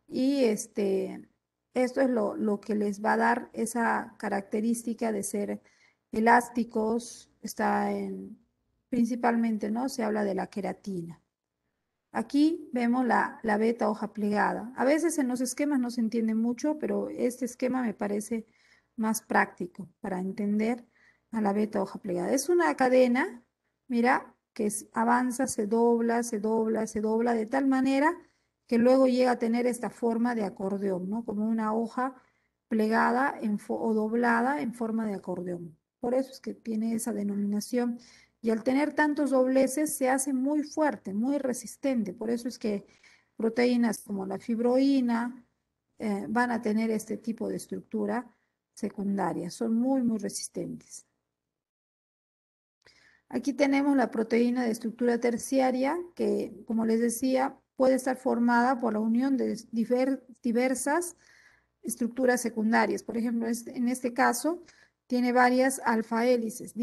y esto es lo que les va a dar esa característica de ser elásticos, principalmente, ¿no? Se habla de la queratina. Aquí vemos la beta hoja plegada. A veces en los esquemas no se entiende mucho, pero este esquema me parece más práctico para entender a la beta hoja plegada. Es una cadena, mira, que avanza, se dobla, se dobla, se dobla, de tal manera que luego llega a tener esta forma de acordeón, ¿no? Como una hoja plegada o doblada en forma de acordeón. Por eso es que tiene esa denominación. Y al tener tantos dobleces se hace muy fuerte, muy resistente. Por eso es que proteínas como la fibroína, van a tener este tipo de estructura secundaria. Son muy, muy resistentes. Aquí tenemos la proteína de estructura terciaria que, como les decía, puede estar formada por la unión de diversas estructuras secundarias. Por ejemplo, en este caso, tiene varias alfa hélices,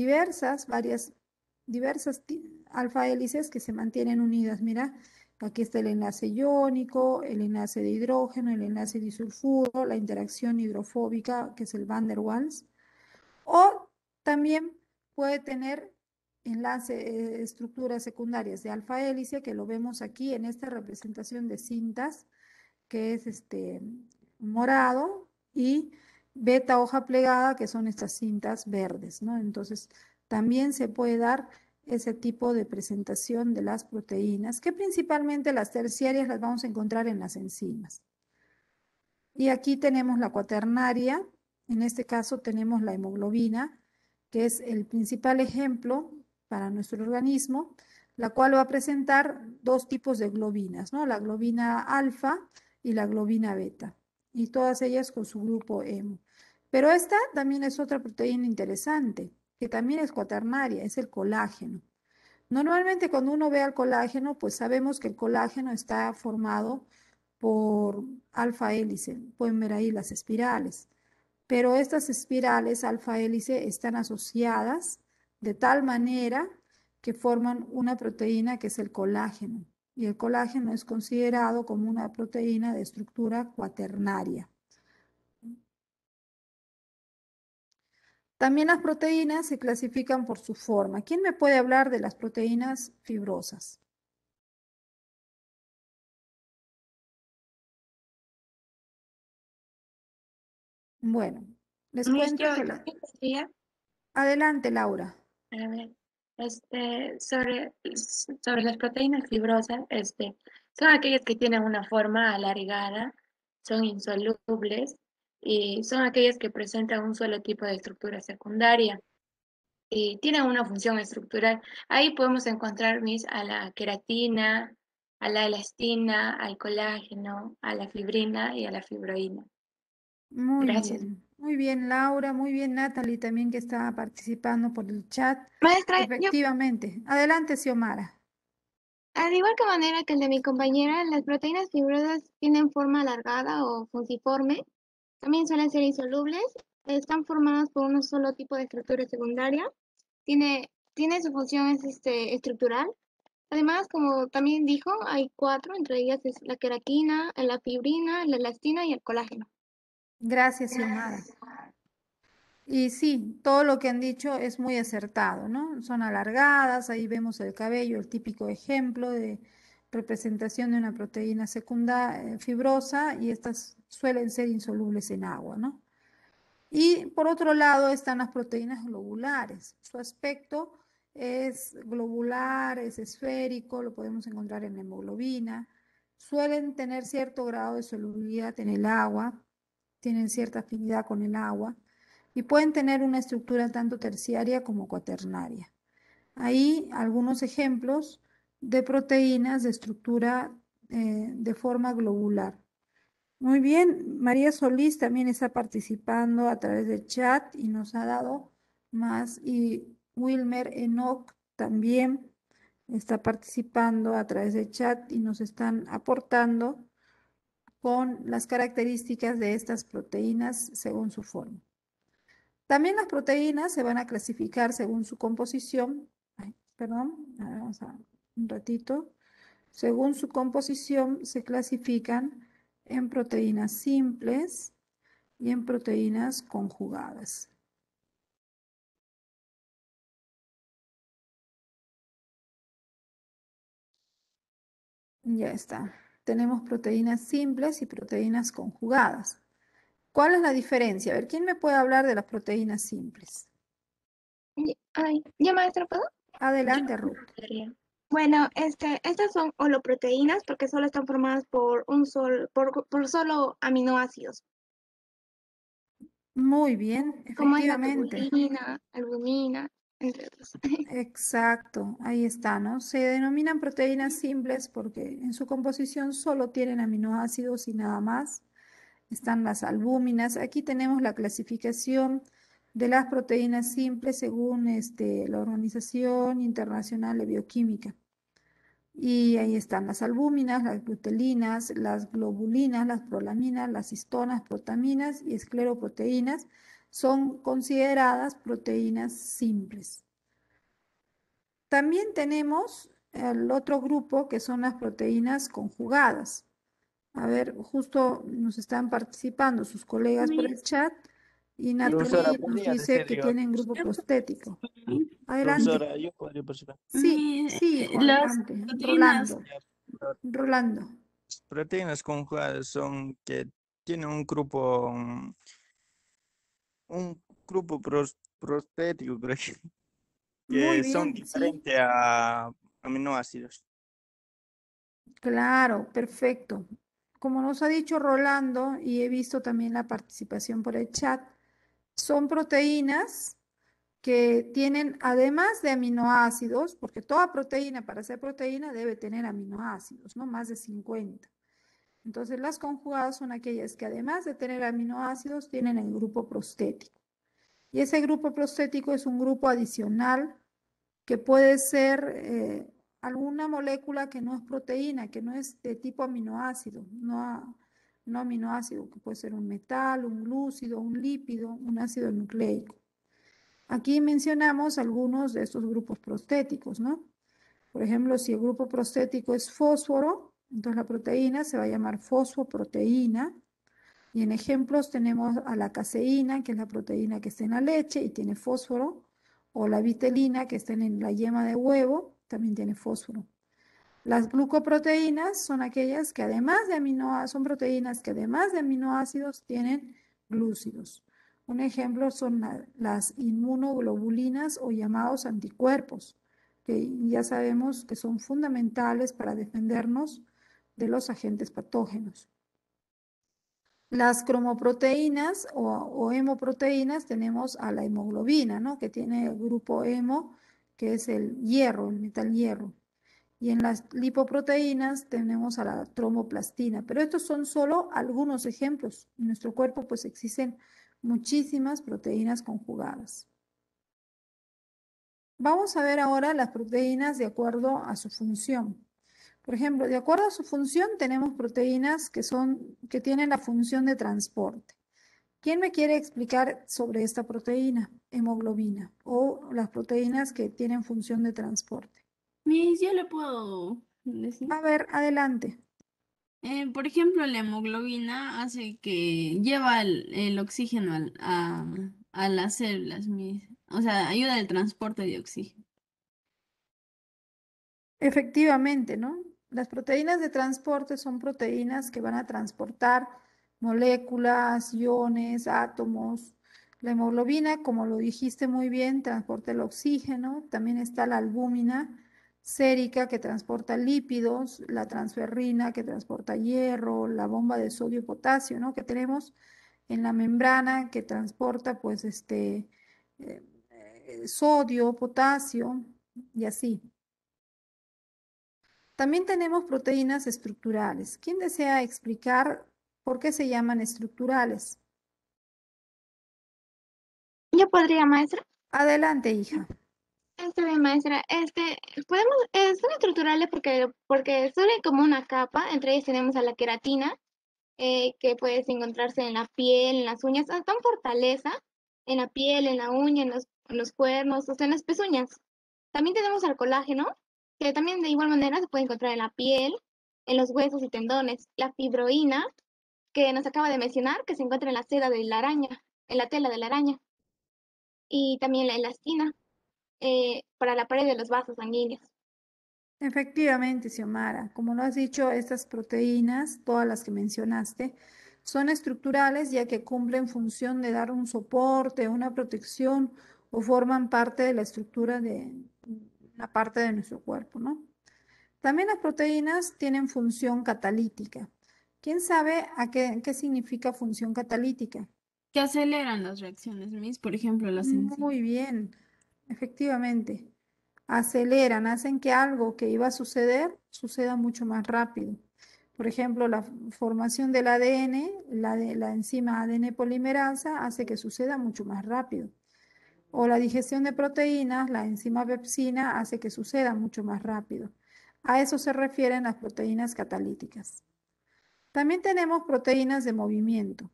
varias alfa hélices que se mantienen unidas. Mira, aquí está el enlace iónico, el enlace de hidrógeno, el enlace disulfuro, la interacción hidrofóbica, que es el Van der Waals. O también puede tener estructuras secundarias de alfa hélice, que lo vemos aquí en esta representación de cintas, que es morado, y beta hoja plegada, que son estas cintas verdes, ¿no? Entonces, también se puede dar ese tipo de presentación de las proteínas, que principalmente las terciarias las vamos a encontrar en las enzimas. Y aquí tenemos la cuaternaria, en este caso tenemos la hemoglobina, que es el principal ejemplo para nuestro organismo, la cual va a presentar dos tipos de globinas, ¿no? La globina alfa y la globina beta, y todas ellas con su grupo hemo. Pero esta también es otra proteína interesante, que también es cuaternaria, es el colágeno. Normalmente cuando uno ve al colágeno, pues sabemos que el colágeno está formado por alfa hélice. Pueden ver ahí las espirales. Pero estas espirales alfa hélice están asociadas de tal manera que forman una proteína que es el colágeno. Y el colágeno es considerado como una proteína de estructura cuaternaria. También las proteínas se clasifican por su forma. ¿Quién me puede hablar de las proteínas fibrosas? Bueno, les Miss, cuento yo que quería, Adelante, Laura. a ver, sobre las proteínas fibrosas, son aquellas que tienen una forma alargada, son insolubles y son aquellas que presentan un solo tipo de estructura secundaria y tienen una función estructural. Ahí podemos encontrar, Miss, a la queratina, a la elastina, al colágeno, a la fibrina y a la fibroína. Gracias. Muy bien, Laura, muy bien, Natalie, también que está participando por el chat. Maestra, Efectivamente. Adelante, Xiomara. al igual que manera que el de mi compañera, las proteínas fibrosas tienen forma alargada o fusiforme, también suelen ser insolubles, están formadas por un solo tipo de estructura secundaria, tiene su función estructural. Además, como también dijo, hay 4, entre ellas es la queratina, la fibrina, la elastina y el colágeno. Gracias, Xiomara. Y sí, todo lo que han dicho es muy acertado, ¿no? Son alargadas, ahí vemos el cabello, el típico ejemplo de representación de una proteína fibrosa, y estas suelen ser insolubles en agua, ¿no? Y por otro lado están las proteínas globulares. Su aspecto es globular, es esférico, lo podemos encontrar en la hemoglobina. Suelen tener cierto grado de solubilidad en el agua, tienen cierta afinidad con el agua y pueden tener una estructura tanto terciaria como cuaternaria. Ahí algunos ejemplos de proteínas de estructura de forma globular. Muy bien, María Solís también está participando a través del chat y nos ha dado más, y Wilmer Enoch también está participando a través del chat y nos están aportando con las características de estas proteínas según su forma. También las proteínas se van a clasificar según su composición. Perdón, vamos a un ratito. Según su composición se clasifican en proteínas simples y en proteínas conjugadas. Ya está. Tenemos proteínas simples y proteínas conjugadas. ¿Cuál es la diferencia? A ver, ¿quién me puede hablar de las proteínas simples? Ay, ¿ya maestra puedo? Adelante, Ruth. Bueno, estas son holoproteínas porque solo están formadas por por solo aminoácidos, Muy bien, como es la efectivamente. tubulina, albumina, entre otros. Exacto, ahí está, ¿no? Se denominan proteínas simples porque en su composición solo tienen aminoácidos y nada más. están las albúminas. Aquí tenemos la clasificación de las proteínas simples según la Organización Internacional de Bioquímica. Y ahí están las albúminas, las glutelinas, las globulinas, las prolaminas, las histonas, protaminas y escleroproteínas. Son consideradas proteínas simples. También tenemos el otro grupo que son las proteínas conjugadas. A ver, justo nos están participando sus colegas por el chat y Profesora, Natalie nos ¿podría dice decir que yo? tienen grupo prostético. Adelante. Profesora, yo podría participar. Sí, sí, hijo, Las adelante. proteínas, Rolando. Rolando. Proteínas conjugadas son que tienen un grupo prostético, creo Muy que son bien, sí. diferentes a aminoácidos. Claro, perfecto. Como nos ha dicho Rolando, y he visto también la participación por el chat, son proteínas que tienen, además de aminoácidos, porque toda proteína, para ser proteína, debe tener aminoácidos, ¿no? Más de 50. Entonces, las conjugadas son aquellas que además de tener aminoácidos, tienen el grupo prostético. Y ese grupo prostético es un grupo adicional que puede ser alguna molécula que no es proteína, que no es de tipo aminoácido, no aminoácido, que puede ser un metal, un glúcido, un lípido, un ácido nucleico. Aquí mencionamos algunos de estos grupos prostéticos, ¿no? Por ejemplo, si el grupo prostético es fósforo, entonces la proteína se va a llamar fosfoproteína. Y en ejemplos tenemos a la caseína, que es la proteína que está en la leche y tiene fósforo, o la vitelina, que está en la yema de huevo, también tiene fósforo. Las glucoproteínas son aquellas que además de aminoácidos, son proteínas que además de aminoácidos tienen glúcidos. Un ejemplo son las inmunoglobulinas o llamados anticuerpos, que ya sabemos que son fundamentales para defendernos de los agentes patógenos. Las cromoproteínas o hemoproteínas tenemos a la hemoglobina, ¿no? Que tiene el grupo hemo, que es el hierro, el metal hierro. Y en las lipoproteínas tenemos a la tromoplastina. Pero estos son solo algunos ejemplos. En nuestro cuerpo pues existen muchísimas proteínas conjugadas. Vamos a ver ahora las proteínas de acuerdo a su función. Por ejemplo, de acuerdo a su función tenemos proteínas que tienen la función de transporte. ¿Quién me quiere explicar sobre esta proteína, hemoglobina, o las proteínas que tienen función de transporte? Miss, yo le puedo decir. A ver, adelante. Por ejemplo, la hemoglobina hace que lleva el oxígeno a las células, Miss. O sea, ayuda al transporte de oxígeno. Efectivamente, ¿no? Las proteínas de transporte son proteínas que van a transportar moléculas, iones, átomos. La hemoglobina, como lo dijiste muy bien, transporta el oxígeno. También está la albúmina sérica que transporta lípidos, la transferrina que transporta hierro, la bomba de sodio y potasio, ¿no? Que tenemos en la membrana que transporta, pues, sodio, potasio y así. También tenemos proteínas estructurales. ¿Quién desea explicar por qué se llaman estructurales? Yo podría, maestra. Adelante, hija. Está bien, maestra. Son estructurales porque suelen como una capa. Entre ellas tenemos a la queratina, que puedes encontrarse en la piel, en las uñas. Dan fortaleza en la piel, en la uña, en los cuernos, o sea, en las pezuñas. También tenemos al colágeno, que también de igual manera se puede encontrar en la piel, en los huesos y tendones. La fibroína, que nos acaba de mencionar, que se encuentra en la seda de la araña, en la tela de la araña. Y también la elastina, para la pared de los vasos sanguíneos. Efectivamente, Xiomara. Como lo has dicho, estas proteínas, todas las que mencionaste, son estructurales ya que cumplen función de dar un soporte, una protección o forman parte de la estructura de una parte de nuestro cuerpo, ¿no? También las proteínas tienen función catalítica. ¿Quién sabe qué significa función catalítica? Que aceleran las reacciones, Miss. Por ejemplo, las enzimas. Muy bien, efectivamente. Aceleran, hacen que algo que iba a suceder suceda mucho más rápido. Por ejemplo, la formación del ADN, la enzima ADN polimerasa, hace que suceda mucho más rápido. O la digestión de proteínas, la enzima pepsina, hace que suceda mucho más rápido. A eso se refieren las proteínas catalíticas. También tenemos proteínas de movimiento.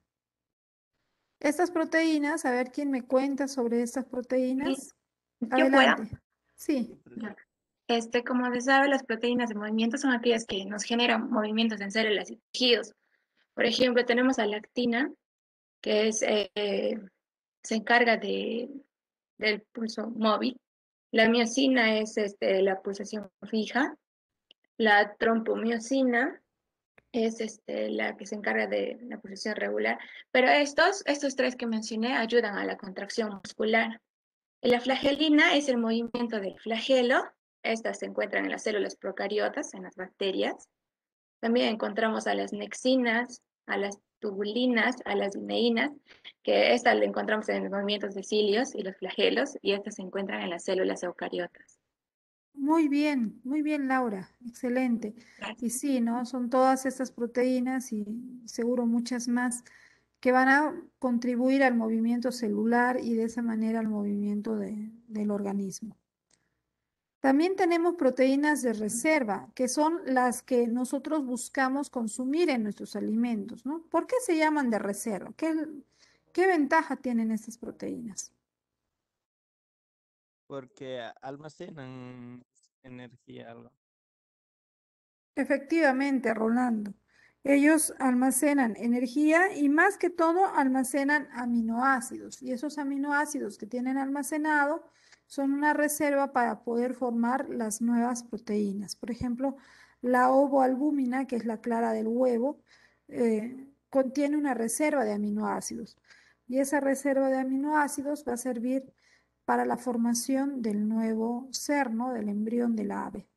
Estas proteínas, a ver quién me cuenta sobre estas proteínas. Yo puedo. Adelante. Sí. Ya. Como se sabe, las proteínas de movimiento son aquellas que nos generan movimientos en células y tejidos. Por ejemplo, tenemos a la actina, que se encarga del pulso móvil. La miocina es la pulsación fija. La trompomiosina es la que se encarga de la pulsación regular. Pero estos tres que mencioné ayudan a la contracción muscular. La flagelina es el movimiento del flagelo. Estas se encuentran en las células procariotas, en las bacterias. También encontramos a las nexinas, a las tubulinas, a las lineínas, que estas le encontramos en los movimientos de cilios y los flagelos, y estas se encuentran en las células eucariotas. Muy bien, Laura. Excelente. Gracias. Y sí, ¿no? Son todas estas proteínas y seguro muchas más que van a contribuir al movimiento celular y de esa manera al movimiento del organismo. También tenemos proteínas de reserva, que son las que nosotros buscamos consumir en nuestros alimentos, ¿no? ¿Por qué se llaman de reserva? ¿Qué ventaja tienen estas proteínas? Porque almacenan energía, algo. Efectivamente, Rolando. Ellos almacenan energía y más que todo almacenan aminoácidos. Y esos aminoácidos que tienen almacenado son una reserva para poder formar las nuevas proteínas. Por ejemplo, la ovoalbúmina, que es la clara del huevo, contiene una reserva de aminoácidos. Y esa reserva de aminoácidos va a servir para la formación del nuevo ser, ¿no? Del embrión del ave.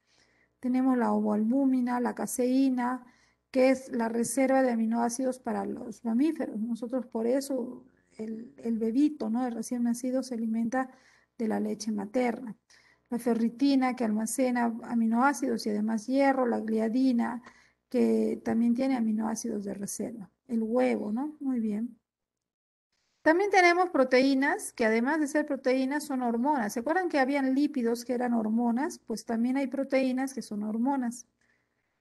Tenemos la ovoalbúmina, la caseína, que es la reserva de aminoácidos para los mamíferos. Nosotros por eso el bebito, ¿no? El recién nacido se alimenta de la leche materna. La ferritina, que almacena aminoácidos y además hierro, la gliadina, que también tiene aminoácidos de reserva. El huevo, ¿no? Muy bien. También tenemos proteínas, que además de ser proteínas son hormonas. ¿Se acuerdan que habían lípidos que eran hormonas? Pues también hay proteínas que son hormonas.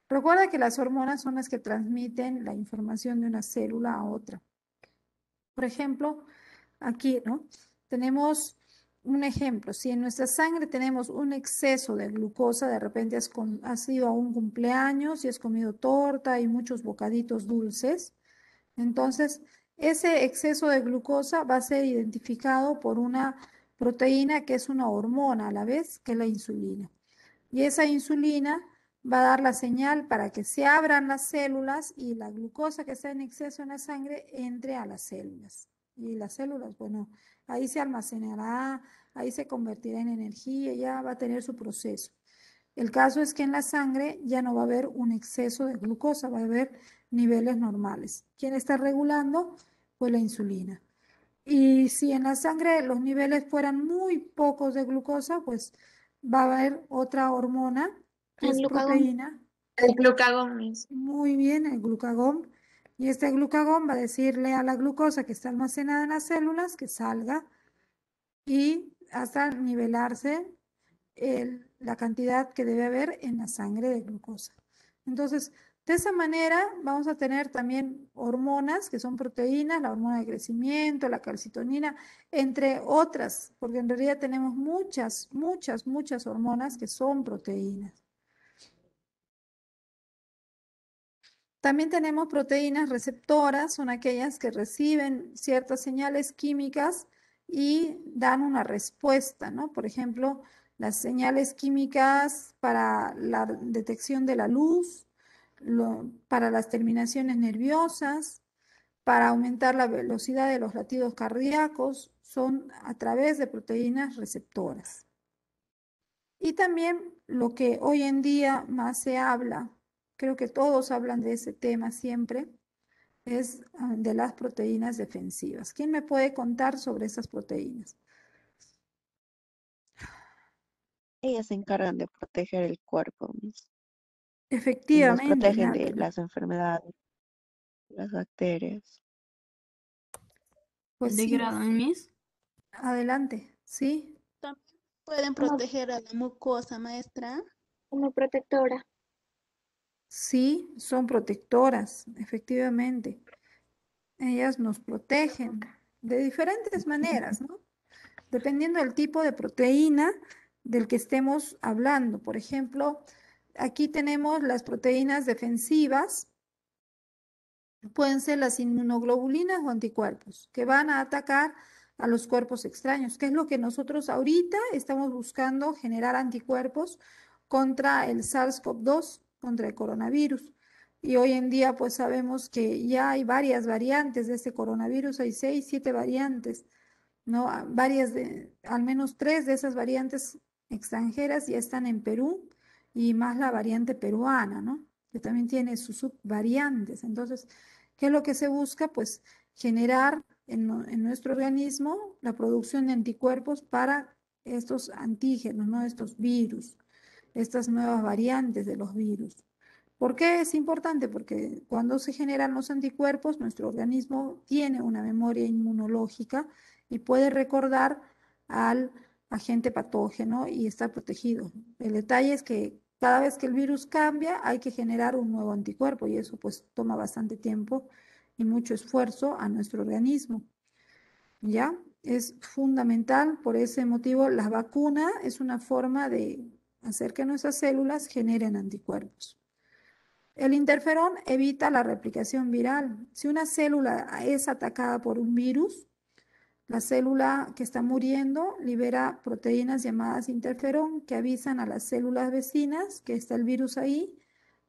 Recuerda que las hormonas son las que transmiten la información de una célula a otra. Por ejemplo, aquí, ¿no? Tenemos un ejemplo. Si en nuestra sangre tenemos un exceso de glucosa, de repente has ido a un cumpleaños y has comido torta y muchos bocaditos dulces, entonces ese exceso de glucosa va a ser identificado por una proteína que es una hormona a la vez, que es la insulina. Y esa insulina va a dar la señal para que se abran las células y la glucosa que está en exceso en la sangre entre a las células. Y las células, bueno, ahí se almacenará, ahí se convertirá en energía, ya va a tener su proceso. El caso es que en la sangre ya no va a haber un exceso de glucosa, va a haber niveles normales. ¿Quién está regulando? Pues la insulina. Y si en la sangre los niveles fueran muy pocos de glucosa, pues va a haber otra hormona, que El es glucagón. proteína. El glucagón es. Muy bien, el glucagón. Y este glucagón va a decirle a la glucosa que está almacenada en las células que salga y hasta nivelarse la cantidad que debe haber en la sangre de glucosa. Entonces, de esa manera vamos a tener también hormonas que son proteínas, la hormona de crecimiento, la calcitonina, entre otras, porque en realidad tenemos muchas hormonas que son proteínas. También tenemos proteínas receptoras, son aquellas que reciben ciertas señales químicas y dan una respuesta, ¿no? Por ejemplo, las señales químicas para la detección de la luz, para las terminaciones nerviosas, para aumentar la velocidad de los latidos cardíacos, son a través de proteínas receptoras. Y también lo que hoy en día más se habla, creo que todos hablan de ese tema siempre, es de las proteínas defensivas. ¿Quién me puede contar sobre esas proteínas? Ellas se encargan de proteger el cuerpo, Miss. y nos Efectivamente, protegen de Natalie. las enfermedades, las bacterias. Pues ¿De sí, qué grado en mis? adelante, sí. También pueden proteger a la mucosa, maestra. Como protectora. Sí, son protectoras, efectivamente. Ellas nos protegen de diferentes maneras, ¿no? Dependiendo del tipo de proteína del que estemos hablando. Por ejemplo, aquí tenemos las proteínas defensivas, pueden ser las inmunoglobulinas o anticuerpos, que van a atacar a los cuerpos extraños, que es lo que nosotros ahorita estamos buscando generar anticuerpos contra el SARS-CoV-2, contra el coronavirus. Y hoy en día pues sabemos que ya hay varias variantes de este coronavirus, hay 6, 7 variantes, ¿no? Varias al menos 3 de esas variantes extranjeras ya están en Perú y más la variante peruana, ¿no? Que también tiene sus subvariantes. Entonces, ¿qué es lo que se busca? Pues generar en nuestro organismo la producción de anticuerpos para estos antígenos, ¿no? Estos virus, estas nuevas variantes de los virus. ¿Por qué es importante? Porque cuando se generan los anticuerpos, nuestro organismo tiene una memoria inmunológica y puede recordar al agente patógeno y está protegido. El detalle es que cada vez que el virus cambia, hay que generar un nuevo anticuerpo y eso pues toma bastante tiempo y mucho esfuerzo a nuestro organismo. ¿Ya? Es fundamental, por ese motivo, la vacuna es una forma de hacer que nuestras células generen anticuerpos. El interferón evita la replicación viral. Si una célula es atacada por un virus, la célula que está muriendo libera proteínas llamadas interferón que avisan a las células vecinas que está el virus ahí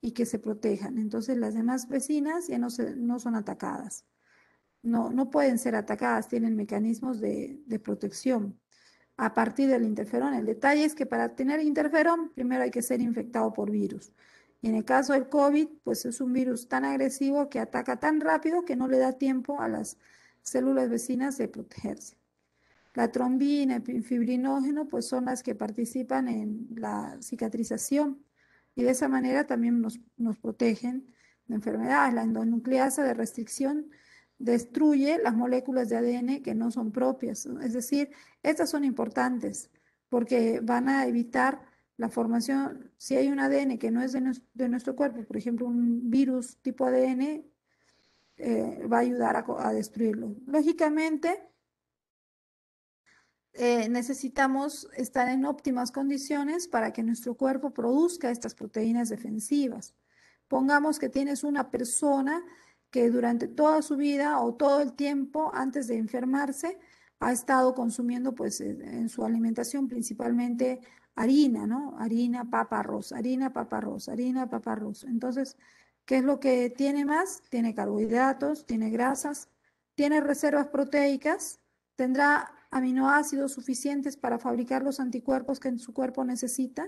y que se protejan. Entonces las demás vecinas ya no son atacadas. No pueden ser atacadas, tienen mecanismos de protección a partir del interferón. El detalle es que para tener interferón, primero hay que ser infectado por virus. Y en el caso del COVID, pues es un virus tan agresivo que ataca tan rápido que no le da tiempo a las células vecinas de protegerse. La trombina, el fibrinógeno, pues son las que participan en la cicatrización y de esa manera también nos protegen de enfermedades. La endonucleasa de restricción destruye las moléculas de ADN que no son propias. Es decir, estas son importantes porque van a evitar la formación, si hay un ADN que no es de nuestro cuerpo, por ejemplo, un virus tipo ADN, va a ayudar a destruirlo. Lógicamente, necesitamos estar en óptimas condiciones para que nuestro cuerpo produzca estas proteínas defensivas. Pongamos que tienes una persona que durante toda su vida o todo el tiempo antes de enfermarse ha estado consumiendo pues en su alimentación principalmente harina, ¿no? Harina, papa, arroz, harina, papa, arroz, harina, papa, arroz. Entonces, ¿qué es lo que tiene más? Tiene carbohidratos, tiene grasas, tiene reservas proteicas, tendrá aminoácidos suficientes para fabricar los anticuerpos que su cuerpo necesita,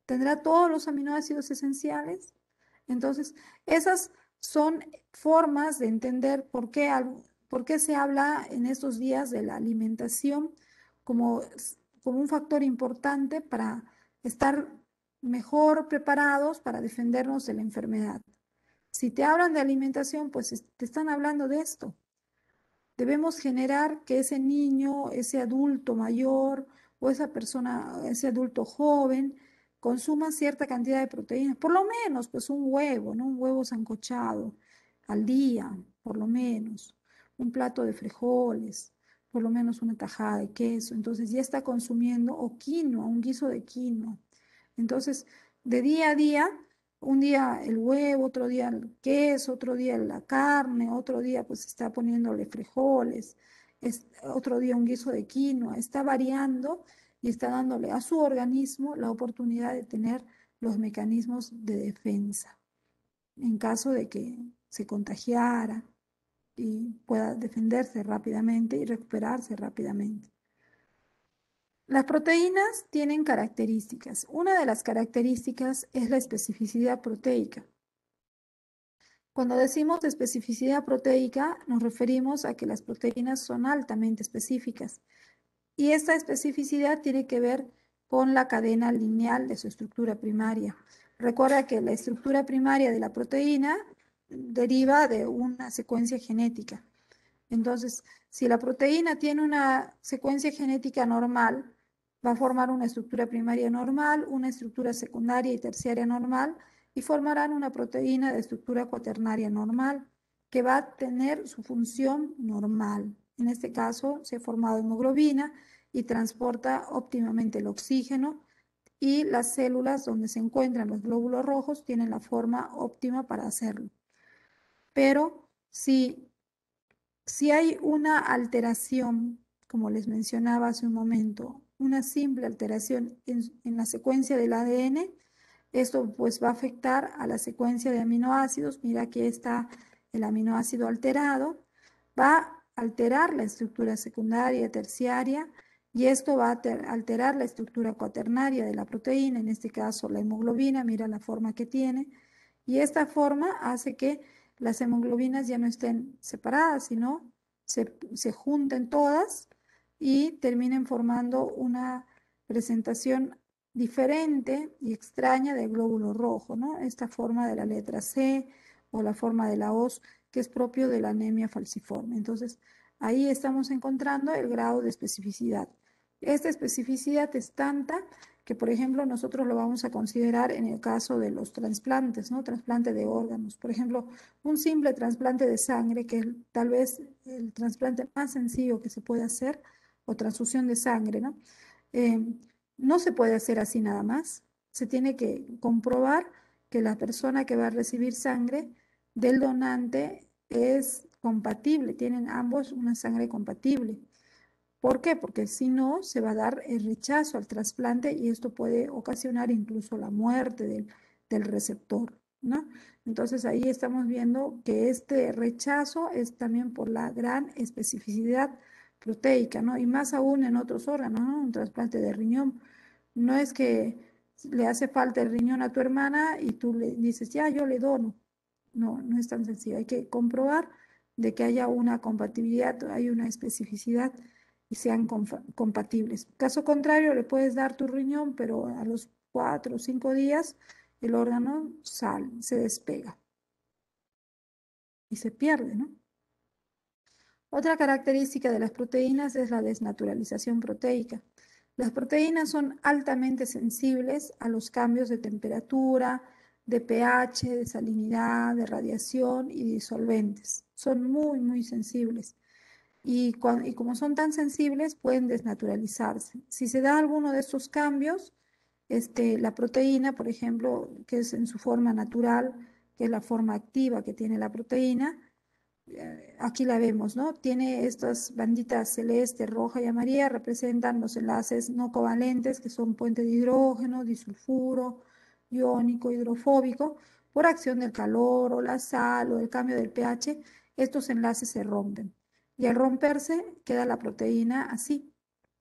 tendrá todos los aminoácidos esenciales. Entonces, esas son formas de entender por qué se habla en estos días de la alimentación como un factor importante para estar mejor preparados para defendernos de la enfermedad. Si te hablan de alimentación, pues te están hablando de esto. Debemos generar que ese niño, ese adulto mayor o esa persona, ese adulto joven, consuma cierta cantidad de proteínas, por lo menos pues un huevo, ¿no? Un huevo sancochado al día, por lo menos, un plato de frijoles, por lo menos una tajada de queso. Entonces ya está consumiendo, o quinoa, un guiso de quinoa. Entonces, de día a día, un día el huevo, otro día el queso, otro día la carne, otro día pues está poniéndole frijoles, otro día un guiso de quinoa, está variando y está dándole a su organismo la oportunidad de tener los mecanismos de defensa en caso de que se contagiara y pueda defenderse rápidamente y recuperarse rápidamente. Las proteínas tienen características. Una de las características es la especificidad proteica. Cuando decimos especificidad proteica, nos referimos a que las proteínas son altamente específicas. Y esta especificidad tiene que ver con la cadena lineal de su estructura primaria. Recuerda que la estructura primaria de la proteína deriva de una secuencia genética. Entonces, si la proteína tiene una secuencia genética normal, va a formar una estructura primaria normal, una estructura secundaria y terciaria normal, y formarán una proteína de estructura cuaternaria normal, que va a tener su función normal. En este caso, se ha formado hemoglobina y transporta óptimamente el oxígeno, y las células donde se encuentran los glóbulos rojos tienen la forma óptima para hacerlo. Pero si hay una alteración, como les mencionaba hace un momento, una simple alteración en la secuencia del ADN, esto pues va a afectar a la secuencia de aminoácidos. Mira, aquí está el aminoácido alterado, va a alterar la estructura secundaria, terciaria, y esto va a alterar la estructura cuaternaria de la proteína, en este caso la hemoglobina. Mira la forma que tiene, y esta forma hace que las hemoglobinas ya no estén separadas, sino se junten todas y terminen formando una presentación diferente y extraña del glóbulo rojo, ¿no? Esta forma de la letra C o la forma de la hoz, que es propio de la anemia falciforme. Entonces, ahí estamos encontrando el grado de especificidad. Esta especificidad es tanta que, por ejemplo, nosotros lo vamos a considerar en el caso de los trasplantes, ¿no? Trasplante de órganos. Por ejemplo, un simple trasplante de sangre, que es tal vez el trasplante más sencillo que se puede hacer, o transfusión de sangre, ¿no? No se puede hacer así nada más. Se tiene que comprobar que la persona que va a recibir sangre del donante es compatible, tienen ambos una sangre compatible. ¿Por qué? Porque si no, se va a dar el rechazo al trasplante, y esto puede ocasionar incluso la muerte del receptor, ¿no? Entonces ahí estamos viendo que este rechazo es también por la gran especificidad proteica, ¿no? Y más aún en otros órganos, ¿no? Un trasplante de riñón. No es que le hace falta el riñón a tu hermana y tú le dices, ya, yo le dono. No, no es tan sencillo. Hay que comprobar de que haya una compatibilidad, hay una especificidad y sean compatibles. Caso contrario, le puedes dar tu riñón, pero a los 4 o 5 días el órgano sale, se despega y se pierde, ¿no? Otra característica de las proteínas es la desnaturalización proteica. Las proteínas son altamente sensibles a los cambios de temperatura, de pH, de salinidad, de radiación y disolventes. Son muy, muy sensibles. Y como son tan sensibles, pueden desnaturalizarse. Si se da alguno de estos cambios, la proteína, por ejemplo, que es en su forma natural, que es la forma activa que tiene la proteína, aquí la vemos, ¿no? Tiene estas banditas celeste, roja y amarilla, representan los enlaces no covalentes, que son puente de hidrógeno, disulfuro, iónico, hidrofóbico. Por acción del calor o la sal o el cambio del pH, estos enlaces se rompen. Y al romperse, queda la proteína así,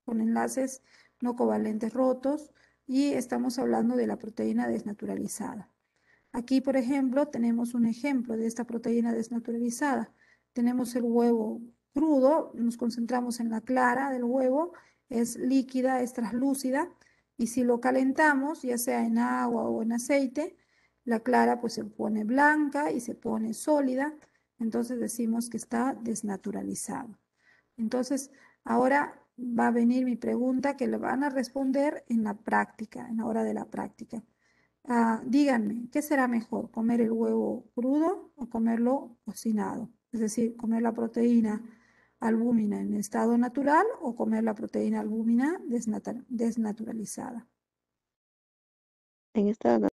con enlaces no covalentes rotos, y estamos hablando de la proteína desnaturalizada. Aquí, por ejemplo, tenemos un ejemplo de esta proteína desnaturalizada. Tenemos el huevo crudo, nos concentramos en la clara del huevo, es líquida, es translúcida, y si lo calentamos, ya sea en agua o en aceite, la clara pues se pone blanca y se pone sólida, entonces decimos que está desnaturalizado. Entonces, ahora va a venir mi pregunta, que le van a responder en la práctica, en la hora de la práctica. Díganme, ¿qué será mejor? ¿Comer el huevo crudo o comerlo cocinado? Es decir, comer la proteína albúmina en estado natural o comer la proteína albúmina desnaturalizada. En esta